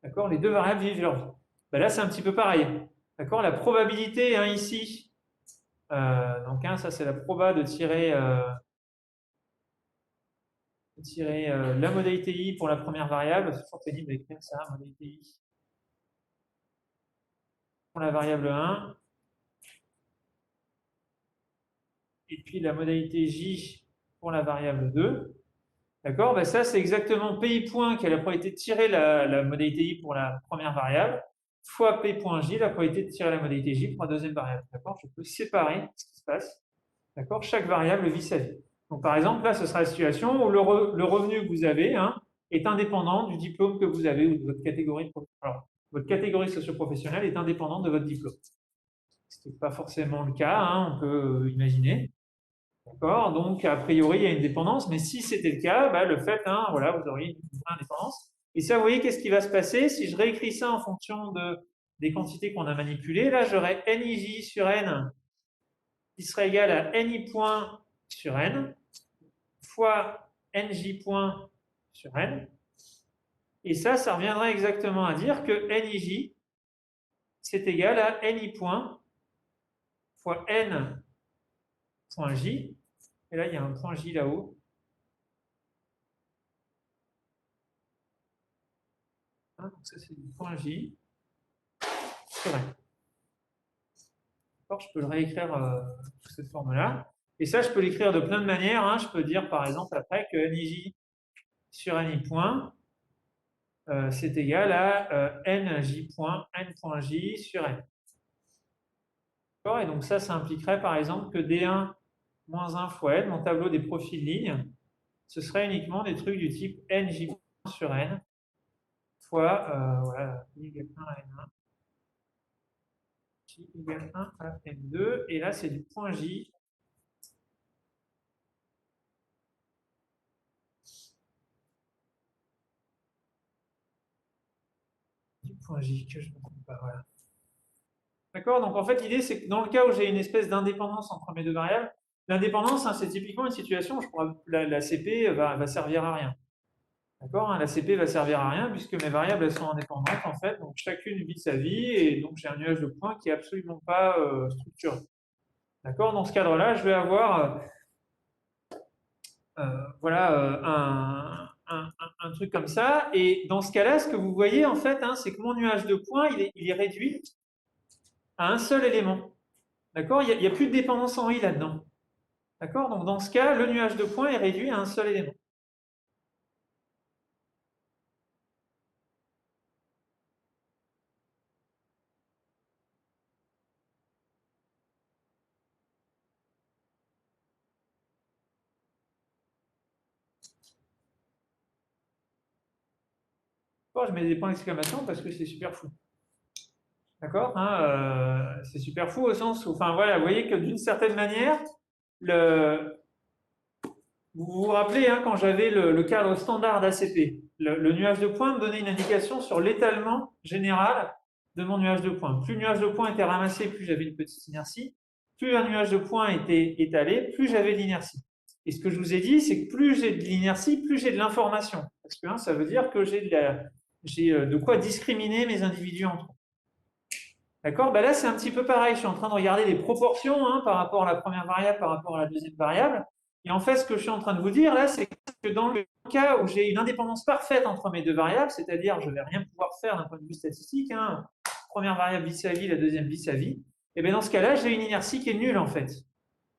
à B. D'accord? Les deux variables vivent leur vie. Ben là, c'est un petit peu pareil. D'accord? La probabilité hein, ici, donc hein, ça c'est la proba de tirer la modalité i pour la première variable. C'est toujours pénible d'écrire ça, modalité i pour la variable 1. Et puis la modalité j pour la variable 2. D'accord? Ben ça, c'est exactement pi point qui a la probabilité de tirer la modalité i pour la première variable, fois p point j, la probabilité de tirer la modalité j pour la deuxième variable. D'accord? Je peux séparer ce qui se passe. D'accord? Chaque variable vit sa vie. Donc, par exemple, là, ce sera la situation où le revenu que vous avez hein, est indépendant du diplôme que vous avez ou de votre catégorie. Alors, votre catégorie socio-professionnelle est indépendante de votre diplôme. Ce n'est pas forcément le cas, hein, on peut imaginer. D'accord? Donc, a priori, il y a une dépendance, mais si c'était le cas, bah, le fait, hein, voilà, vous auriez une vraie indépendance. Et ça, vous voyez, qu'est-ce qui va se passer? Si je réécris ça en fonction des quantités qu'on a manipulées, là, j'aurais nij sur n qui serait égal à ni point sur n fois nj point sur n. Et ça reviendrait exactement à dire que nij, c'est égal à ni point fois n point j. Et là, il y a un point j là-haut. Hein, donc ça, c'est du point j sur n. Je peux le réécrire sous cette forme-là. Et ça, je peux l'écrire de plein de manières. Hein. Je peux dire, par exemple, après que nij sur ni point, c'est égal à nj point, n.j sur n. Et donc ça impliquerait, par exemple, que d1 moins 1 fois n, mon tableau des profils lignes, ce serait uniquement des trucs du type nj sur n fois voilà, i égale 1 à n1, j égale 1 à n2, et là, c'est du point j. Du point j que je ne compte pas, voilà. D'accord? Donc en fait, l'idée, c'est que dans le cas où j'ai une espèce d'indépendance entre mes deux variables, l'indépendance, hein, c'est typiquement une situation où la CP va servir à rien. D'accord? Hein, la CP va servir à rien puisque mes variables elles sont indépendantes en fait, donc chacune vit sa vie et donc j'ai un nuage de points qui est absolument pas structuré. D'accord? Dans ce cadre-là, je vais avoir voilà, un truc comme ça. Et dans ce cas-là, ce que vous voyez en fait, hein, c'est que mon nuage de points, il est réduit à un seul élément. D'accord? Il n'y a plus de dépendance en i là-dedans. D'accord? Donc dans ce cas, le nuage de points est réduit à un seul élément. D'accord? Je mets des points d'exclamation parce que c'est super fou. D'accord? Hein, c'est super fou au sens où, enfin voilà, vous voyez que d'une certaine manière, vous vous rappelez hein, quand j'avais le cadre standard d'ACP, le nuage de points me donnait une indication sur l'étalement général de mon nuage de points. Plus le nuage de points était ramassé, plus j'avais une petite inertie. Plus un nuage de points était étalé, plus j'avais de l'inertie. Et ce que je vous ai dit, c'est que plus j'ai de l'inertie, plus j'ai de l'information. Parce que hein, ça veut dire que j'ai de quoi discriminer mes individus entre eux. D'accord? Ben là, c'est un petit peu pareil. Je suis en train de regarder les proportions hein, par rapport à la première variable, par rapport à la deuxième variable. Et en fait, ce que je suis en train de vous dire là, c'est que dans le cas où j'ai une indépendance parfaite entre mes deux variables, c'est-à-dire je ne vais rien pouvoir faire d'un point de vue statistique, hein, première variable vit sa vie, la deuxième vit sa vie, et bien dans ce cas-là, j'ai une inertie qui est nulle en fait.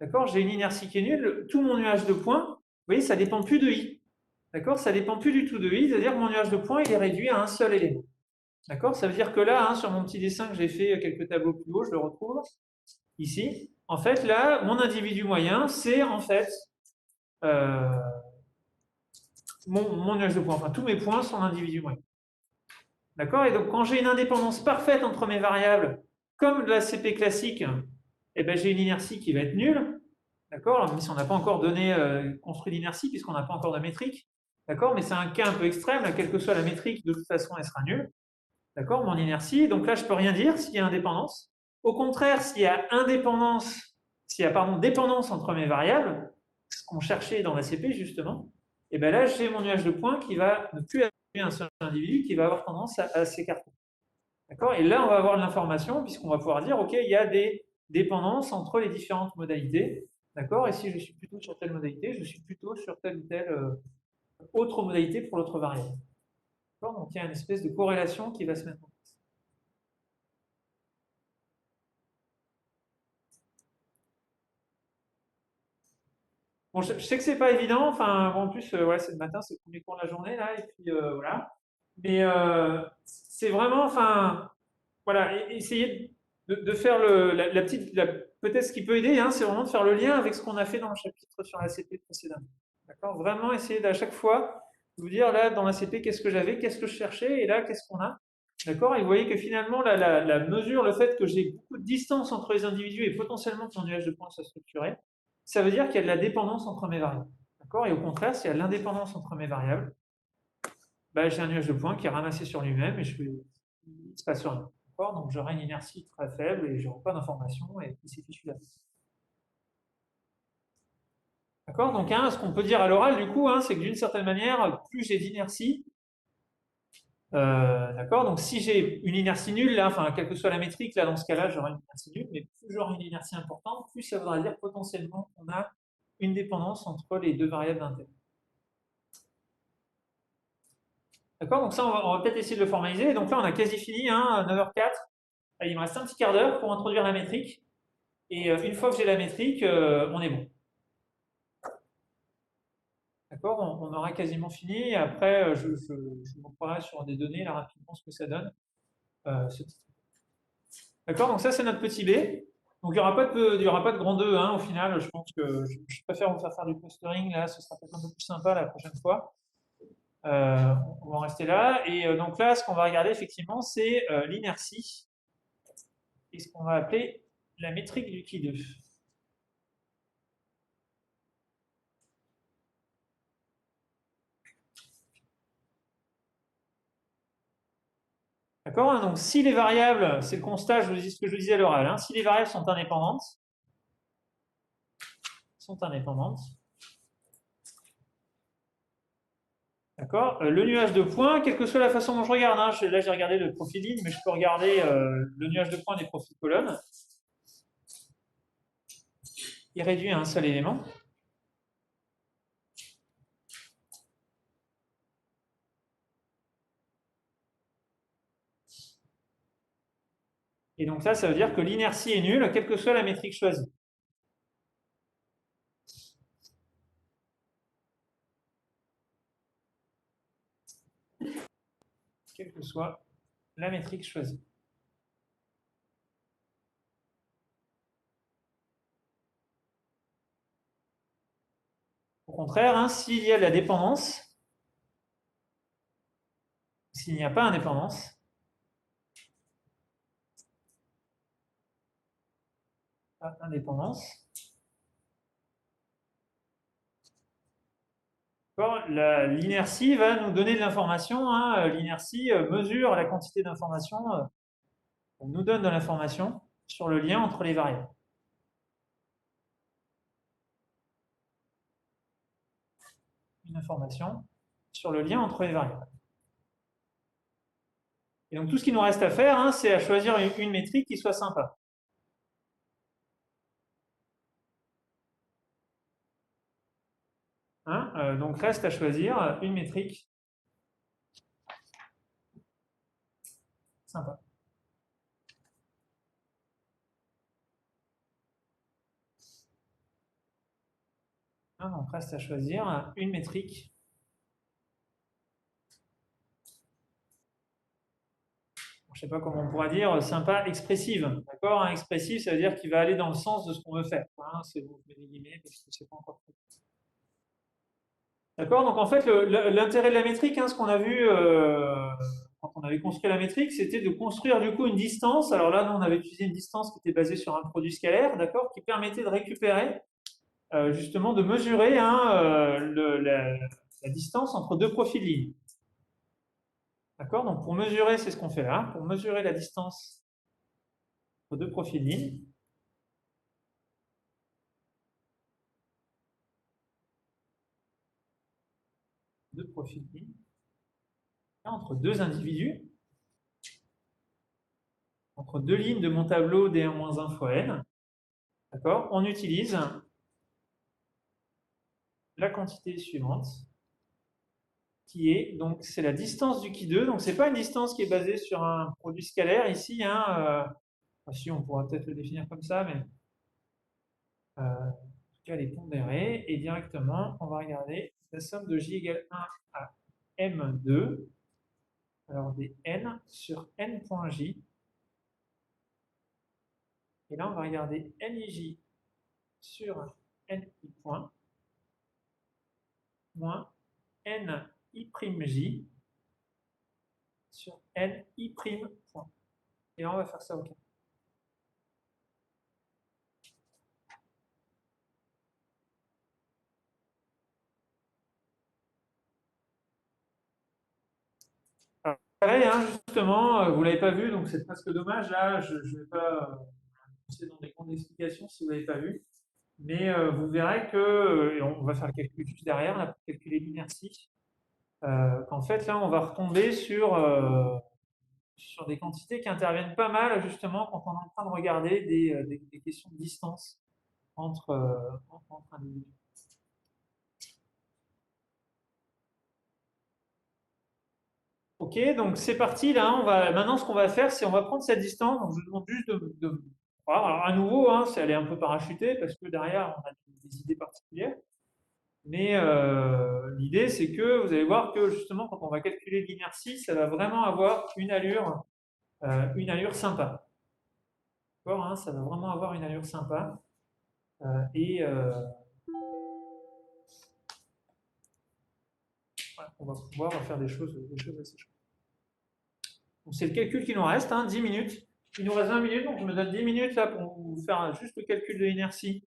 D'accord? J'ai une inertie qui est nulle. Tout mon nuage de points, vous voyez, ça ne dépend plus de i. D'accord? Ça ne dépend plus du tout de i, c'est-à-dire que mon nuage de points, il est réduit à un seul élément. D'accord? Ça veut dire que là, hein, sur mon petit dessin que j'ai fait quelques tableaux plus haut, je le retrouve ici. En fait, là, mon individu moyen, c'est en fait euh, mon nuage de points. Enfin, tous mes points sont l'individu moyen. D'accord? Et donc, quand j'ai une indépendance parfaite entre mes variables, comme la CP classique, eh ben, j'ai une inertie qui va être nulle. D'accord? Même si on n'a pas encore construit l'inertie, puisqu'on n'a pas encore de métrique. D'accord? Mais c'est un cas un peu extrême. Là, quelle que soit la métrique, de toute façon, elle sera nulle. D'accord? Mon inertie. Donc là, je ne peux rien dire s'il y a indépendance. Au contraire, s'il y a dépendance entre mes variables, ce qu'on cherchait dans la CP justement, et bien là, j'ai mon nuage de points qui va ne plus être un seul individu qui va avoir tendance à s'écarter. D'accord? Et là, on va avoir de l'information, puisqu'on va pouvoir dire, OK, il y a des dépendances entre les différentes modalités. D'accord? Et si je suis plutôt sur telle modalité, je suis plutôt sur telle ou telle autre modalité pour l'autre variable. D'accord? Donc, il y a une espèce de corrélation qui va se mettre en place. Bon, je sais que c'est pas évident. Enfin, bon, en plus, ouais, c'est le matin, c'est le premier cours de la journée, là, et puis voilà. Mais c'est vraiment, enfin, voilà, essayer de faire la petite, peut-être ce qui peut aider, hein, c'est vraiment de faire le lien avec ce qu'on a fait dans le chapitre sur la CP précédemment. D'accord? Vraiment essayer d'à chaque fois vous dire, là, dans la CP, qu'est-ce que j'avais, qu'est-ce que je cherchais, et là, qu'est-ce qu'on a. D'accord? Et vous voyez que finalement, la mesure, le fait que j'ai beaucoup de distance entre les individus et potentiellement que mon nuage de points soit structuré, ça veut dire qu'il y a de la dépendance entre mes variables. D'accord? Et au contraire, s'il y a de l'indépendance entre mes variables, bah, j'ai un nuage de points qui est ramassé sur lui-même et il ne se passe rien. Donc j'aurai une inertie très faible et je n'aurai pas d'information et c'est fichu là. D'accord? Donc hein, ce qu'on peut dire à l'oral du coup, hein, c'est que d'une certaine manière, plus j'ai d'inertie, d'accord? Donc si j'ai une inertie nulle, là, enfin quelle que soit la métrique, là dans ce cas-là, j'aurai une inertie nulle, mais plus j'aurai une inertie importante, plus ça voudra dire potentiellement qu'on a une dépendance entre les deux variables d'intérêt. D'accord? Donc ça, on va peut-être essayer de le formaliser. Donc là, on a quasi fini, hein, à 9h04. Il me reste un petit quart d'heure pour introduire la métrique. Et une fois que j'ai la métrique, on est bon. D'accord? On aura quasiment fini. Et après, je vous montrerai sur des données là rapidement ce que ça donne. Ce titre. D'accord? Donc ça, c'est notre petit b. Donc il n'y aura pas de grand 2 hein, au final. Je pense que je préfère vous faire du clustering. Là, ce sera peut-être un peu plus sympa la prochaine fois. On va en rester là. Et donc là, ce qu'on va regarder effectivement, c'est l'inertie. Et ce qu'on va appeler la métrique du qui 2. D'accord? Hein, donc, si les variables, c'est le constat, je vous dis ce que je vous disais à l'oral, hein, si les variables sont indépendantes, d'accord? Le nuage de points, quelle que soit la façon dont je regarde, hein, là j'ai regardé le profil ligne, mais je peux regarder le nuage de points des profils colonnes. Il réduit à un seul élément. Et donc ça veut dire que l'inertie est nulle, quelle que soit la métrique choisie. Quelle que soit la métrique choisie. Au contraire, hein, s'il y a de la dépendance, s'il n'y a pas d'indépendance, l'inertie va nous donner de l'information. Hein, l'inertie mesure la quantité d'information, on nous donne de l'information sur le lien entre les variables. Une information sur le lien entre les variables. Et donc tout ce qu'il nous reste à faire, hein, c'est à choisir une métrique qui soit sympa. Hein, donc reste à choisir une métrique sympa. Hein, donc reste à choisir une métrique je ne sais pas comment on pourra dire, sympa, expressive. D'accord? Hein, expressive, ça veut dire qu'il va aller dans le sens de ce qu'on veut faire. Hein, c'est vous mettez des guillemets parce que c'est pas encore fait. D'accord? Donc en fait, l'intérêt de la métrique, hein, ce qu'on a vu quand on avait construit la métrique, c'était de construire du coup une distance. Alors là, nous, on avait utilisé une distance qui était basée sur un produit scalaire, d'accord, qui permettait de récupérer, justement, de mesurer hein, la distance entre deux profils lignes. D'accord? Donc pour mesurer, c'est ce qu'on fait là, pour mesurer la distance entre deux profils lignes, entre deux individus, entre deux lignes de mon tableau D1-1 fois n, d'accord, on utilise la quantité suivante, qui est, donc c'est la distance du qui2, donc c'est pas une distance qui est basée sur un produit scalaire ici, hein, si on pourra peut-être le définir comme ça, mais en tout cas elle est pondérée, et directement on va regarder la somme de j égale 1 à m2, alors des n sur n.j, et là on va regarder nij sur ni point, moins ni''j sur ni' point. Et là, on va faire ça au carré. Alors, pareil, hein, justement, vous ne l'avez pas vu, donc c'est presque dommage. Là, je ne vais pas passer dans des grandes explications si vous ne l'avez pas vu. Mais vous verrez que, et on va faire le calcul juste derrière, là, pour calculer l'inertie, qu'en fait, là, on va retomber sur des quantités qui interviennent pas mal, justement, quand on est en train de regarder des questions de distance entre individus. Ok, donc c'est parti là. Maintenant, ce qu'on va faire, c'est on va prendre cette distance. Donc, je vous demande juste de voir. Alors, à nouveau, hein, c'est aller un peu parachuté parce que derrière, on a des idées particulières. Mais l'idée, c'est que vous allez voir que justement, quand on va calculer l'inertie, ça va vraiment avoir une allure sympa. D'accord, hein, ça va vraiment avoir une allure sympa. Et voilà, on va pouvoir faire des choses assez chouettes. Donc, c'est le calcul qui nous reste, hein, 10 minutes. Il nous reste 20 minutes, donc je me donne 10 minutes là pour vous faire juste le calcul de l'inertie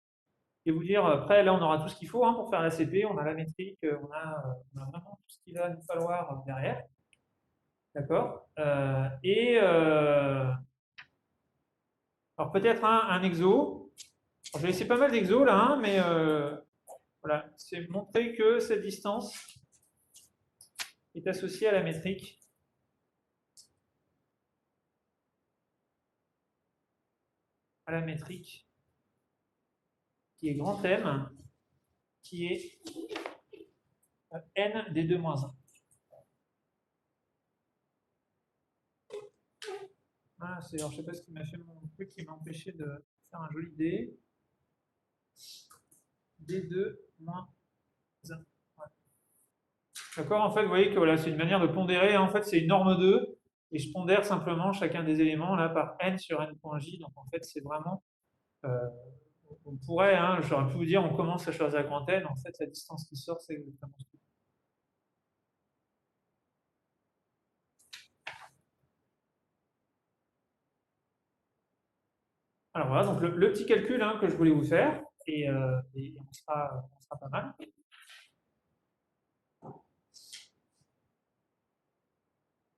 et vous dire, après, là, on aura tout ce qu'il faut hein, pour faire la CP, on a la métrique, on a vraiment tout ce qu'il va nous falloir derrière. D'accord alors peut-être un exo. Alors, j'ai laissé pas mal d'exos là, hein, mais voilà, c'est montrer que cette distance est associée à la métrique. À la métrique qui est grand M, qui est n des 2 moins 1. Ah, alors, je ne sais pas ce qui m'a fait mon truc qui m'a empêché de faire un joli D. D2 moins 1. Ouais. D'accord, en fait, vous voyez que voilà, c'est une manière de pondérer. En fait, c'est une norme 2 et je pondère simplement chacun des éléments là par n sur n.j. Donc, en fait, c'est vraiment. On pourrait, hein, j'aurais pu vous dire, on commence à choisir la grande n. En fait, la distance qui sort, c'est exactement ce que. Alors voilà, donc le petit calcul hein, que je voulais vous faire, et on sera pas mal.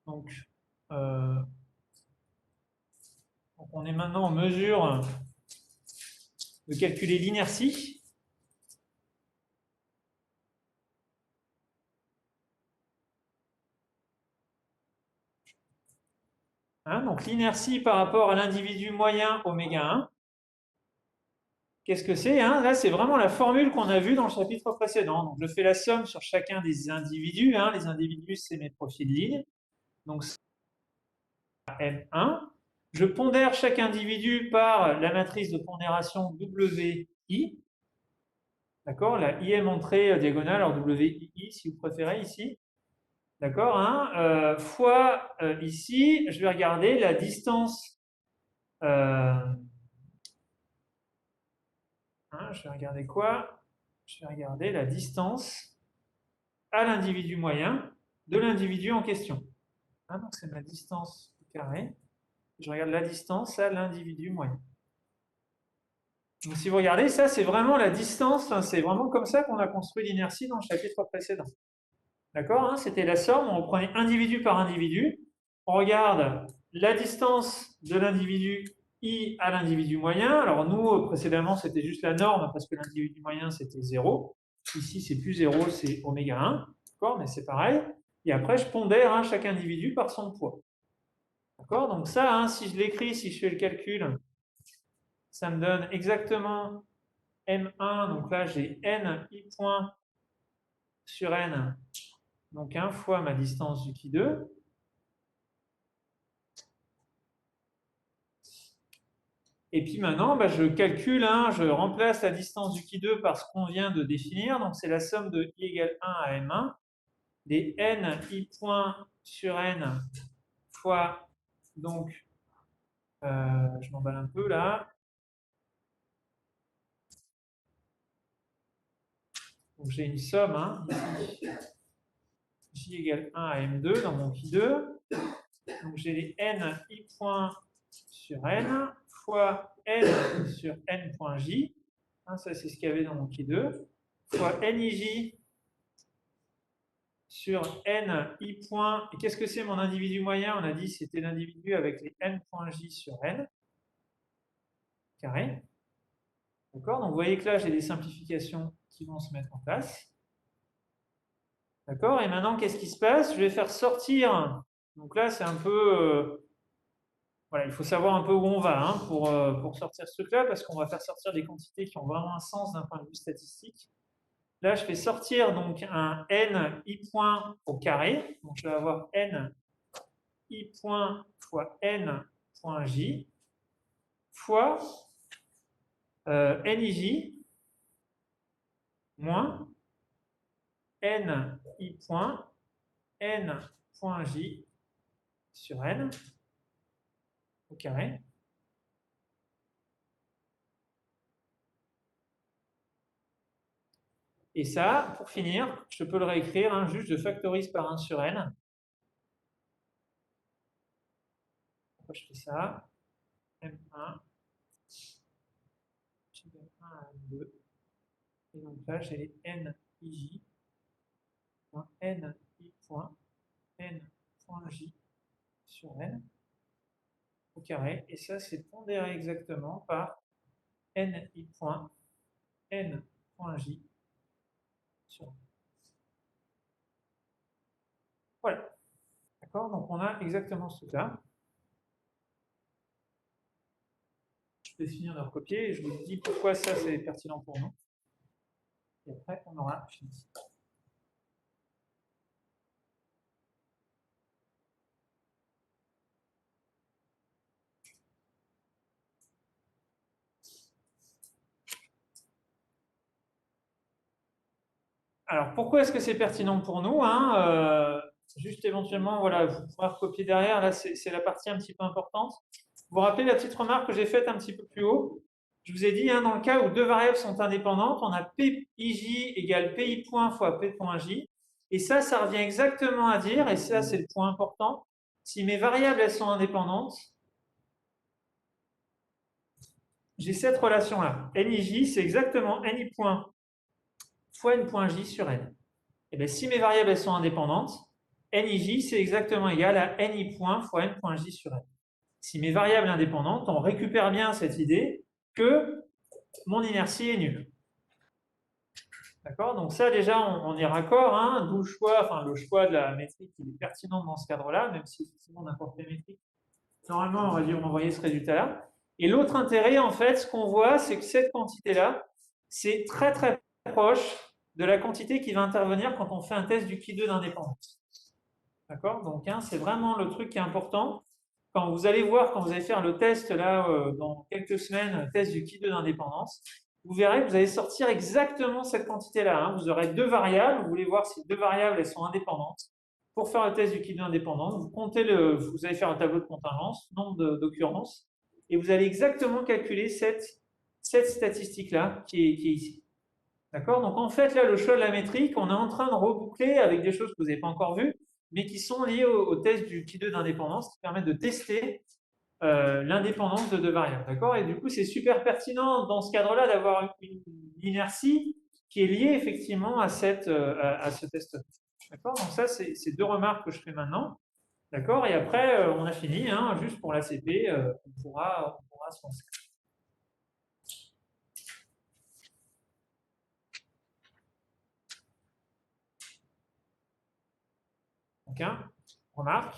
Donc, on est maintenant en mesure de calculer l'inertie. Hein, donc l'inertie par rapport à l'individu moyen oméga 1. Qu'est-ce que c'est hein? Là, c'est vraiment la formule qu'on a vue dans le chapitre précédent. Donc, je fais la somme sur chacun des individus. Hein. Les individus, c'est mes profils de ligne. Donc, c'est M1. Je pondère chaque individu par la matrice de pondération WI. D'accord? La IM entrée diagonale, alors WII si vous préférez ici. D'accord hein? Fois ici, je vais regarder la distance. Je vais regarder quoi? Je vais regarder la distance à l'individu moyen de l'individu en question. Donc c'est ma distance au carré. Je regarde la distance à l'individu moyen. Donc si vous regardez, ça c'est vraiment la distance, hein, c'est vraiment comme ça qu'on a construit l'inertie dans le chapitre précédent. D'accord hein? C'était la somme, on reprenait individu par individu. On regarde la distance de l'individu I à l'individu moyen. Alors nous, précédemment, c'était juste la norme parce que l'individu moyen, c'était 0. Ici, c'est plus 0, c'est oméga 1. D'accord, mais c'est pareil. Et après, je pondère hein, chaque individu par son poids. D'accord? Donc ça, hein, si je l'écris, si je fais le calcul, ça me donne exactement M1. Donc là, j'ai N I point sur N. Donc 1 fois ma distance du qui 2. Et puis maintenant, bah, je calcule, hein, je remplace la distance du qui 2 par ce qu'on vient de définir. Donc c'est la somme de I égale 1 à M1 des N I point sur N fois, donc, je m'emballe un peu là. Donc j'ai une somme, hein, ici, J égale 1 à M2 dans mon qui 2. Donc j'ai les N I point sur N fois N sur N point J. Hein, ça c'est ce qu'il y avait dans mon qui 2. Fois NIJ sur N I point. Et qu'est-ce que c'est mon individu moyen? On a dit c'était l'individu avec les N point J sur N carré. D'accord? Donc vous voyez que là j'ai des simplifications qui vont se mettre en place. D'accord? Et maintenant qu'est-ce qui se passe? Je vais faire sortir. Donc là c'est un peu. Voilà, il faut savoir un peu où on va hein, pour sortir ce truc-là, parce qu'on va faire sortir des quantités qui ont vraiment un sens d'un point de vue statistique. Là, je fais sortir donc un n i point au carré. Donc, je vais avoir n i point fois n point j fois nij moins n i point n point j sur n au carré. Et ça, pour finir, je peux le réécrire, hein, juste je factorise par 1 sur n. Pourquoi je fais ça? M1, j'égale 1 à M2. Et donc là, j'ai les NIJ moins NI point N point J sur N au carré. Et ça, c'est pondéré exactement par NI point N point J sur N. Voilà. D'accord? Donc on a exactement ce truc-là. Je vais finir de recopier et je vous dis pourquoi ça, c'est pertinent pour nous. Et après, on aura fini. Alors, pourquoi est-ce que c'est pertinent pour nous hein juste éventuellement, voilà, vous pouvez recopier derrière. Là, c'est la partie un petit peu importante. Vous vous rappelez la petite remarque que j'ai faite un petit peu plus haut? Je vous ai dit, hein, dans le cas où deux variables sont indépendantes, on a PIJ égale PI point fois P point J. Et ça revient exactement à dire, et ça, c'est le point important, si mes variables, elles sont indépendantes, j'ai cette relation-là. NIJ, c'est exactement NI point fois N point J sur N. Et bien, si mes variables, elles sont indépendantes, NIJ, c'est exactement égal à NI point fois N point J sur N. Si mes variables indépendantes, on récupère bien cette idée que mon inertie est nulle. D'accord? Donc ça, déjà, on est raccord, hein, d'où le choix de la métrique, il est pertinent dans ce cadre-là, même si effectivement n'importe quelle métrique, normalement, on aurait dû envoyer ce résultat-là. Et l'autre intérêt, en fait, ce qu'on voit, c'est que cette quantité-là, c'est très très proche de la quantité qui va intervenir quand on fait un test du qui2 d'indépendance. D'accord? Donc, hein, c'est vraiment le truc qui est important. Quand vous allez voir, quand vous allez faire le test là, dans quelques semaines, test du qui2 d'indépendance, vous verrez que vous allez sortir exactement cette quantité-là. Hein. Vous aurez deux variables, vous voulez voir si deux variables elles sont indépendantes. Pour faire le test du qui2 indépendant, vous allez faire un tableau de contingence, nombre d'occurrences, et vous allez exactement calculer cette statistique-là qui est ici. D'accord? Donc en fait, là, le choix de la métrique, on est en train de reboucler avec des choses que vous n'avez pas encore vues, mais qui sont liées au test du qui2 d'indépendance, qui permettent de tester l'indépendance de deux variables. D'accord? Et du coup, c'est super pertinent dans ce cadre-là d'avoir une inertie qui est liée effectivement à ce test. D'accord? Donc ça, c'est deux remarques que je fais maintenant. D'accord? Et après, on a fini, hein, juste pour l'ACP, on pourra se lancer. Donc, remarque,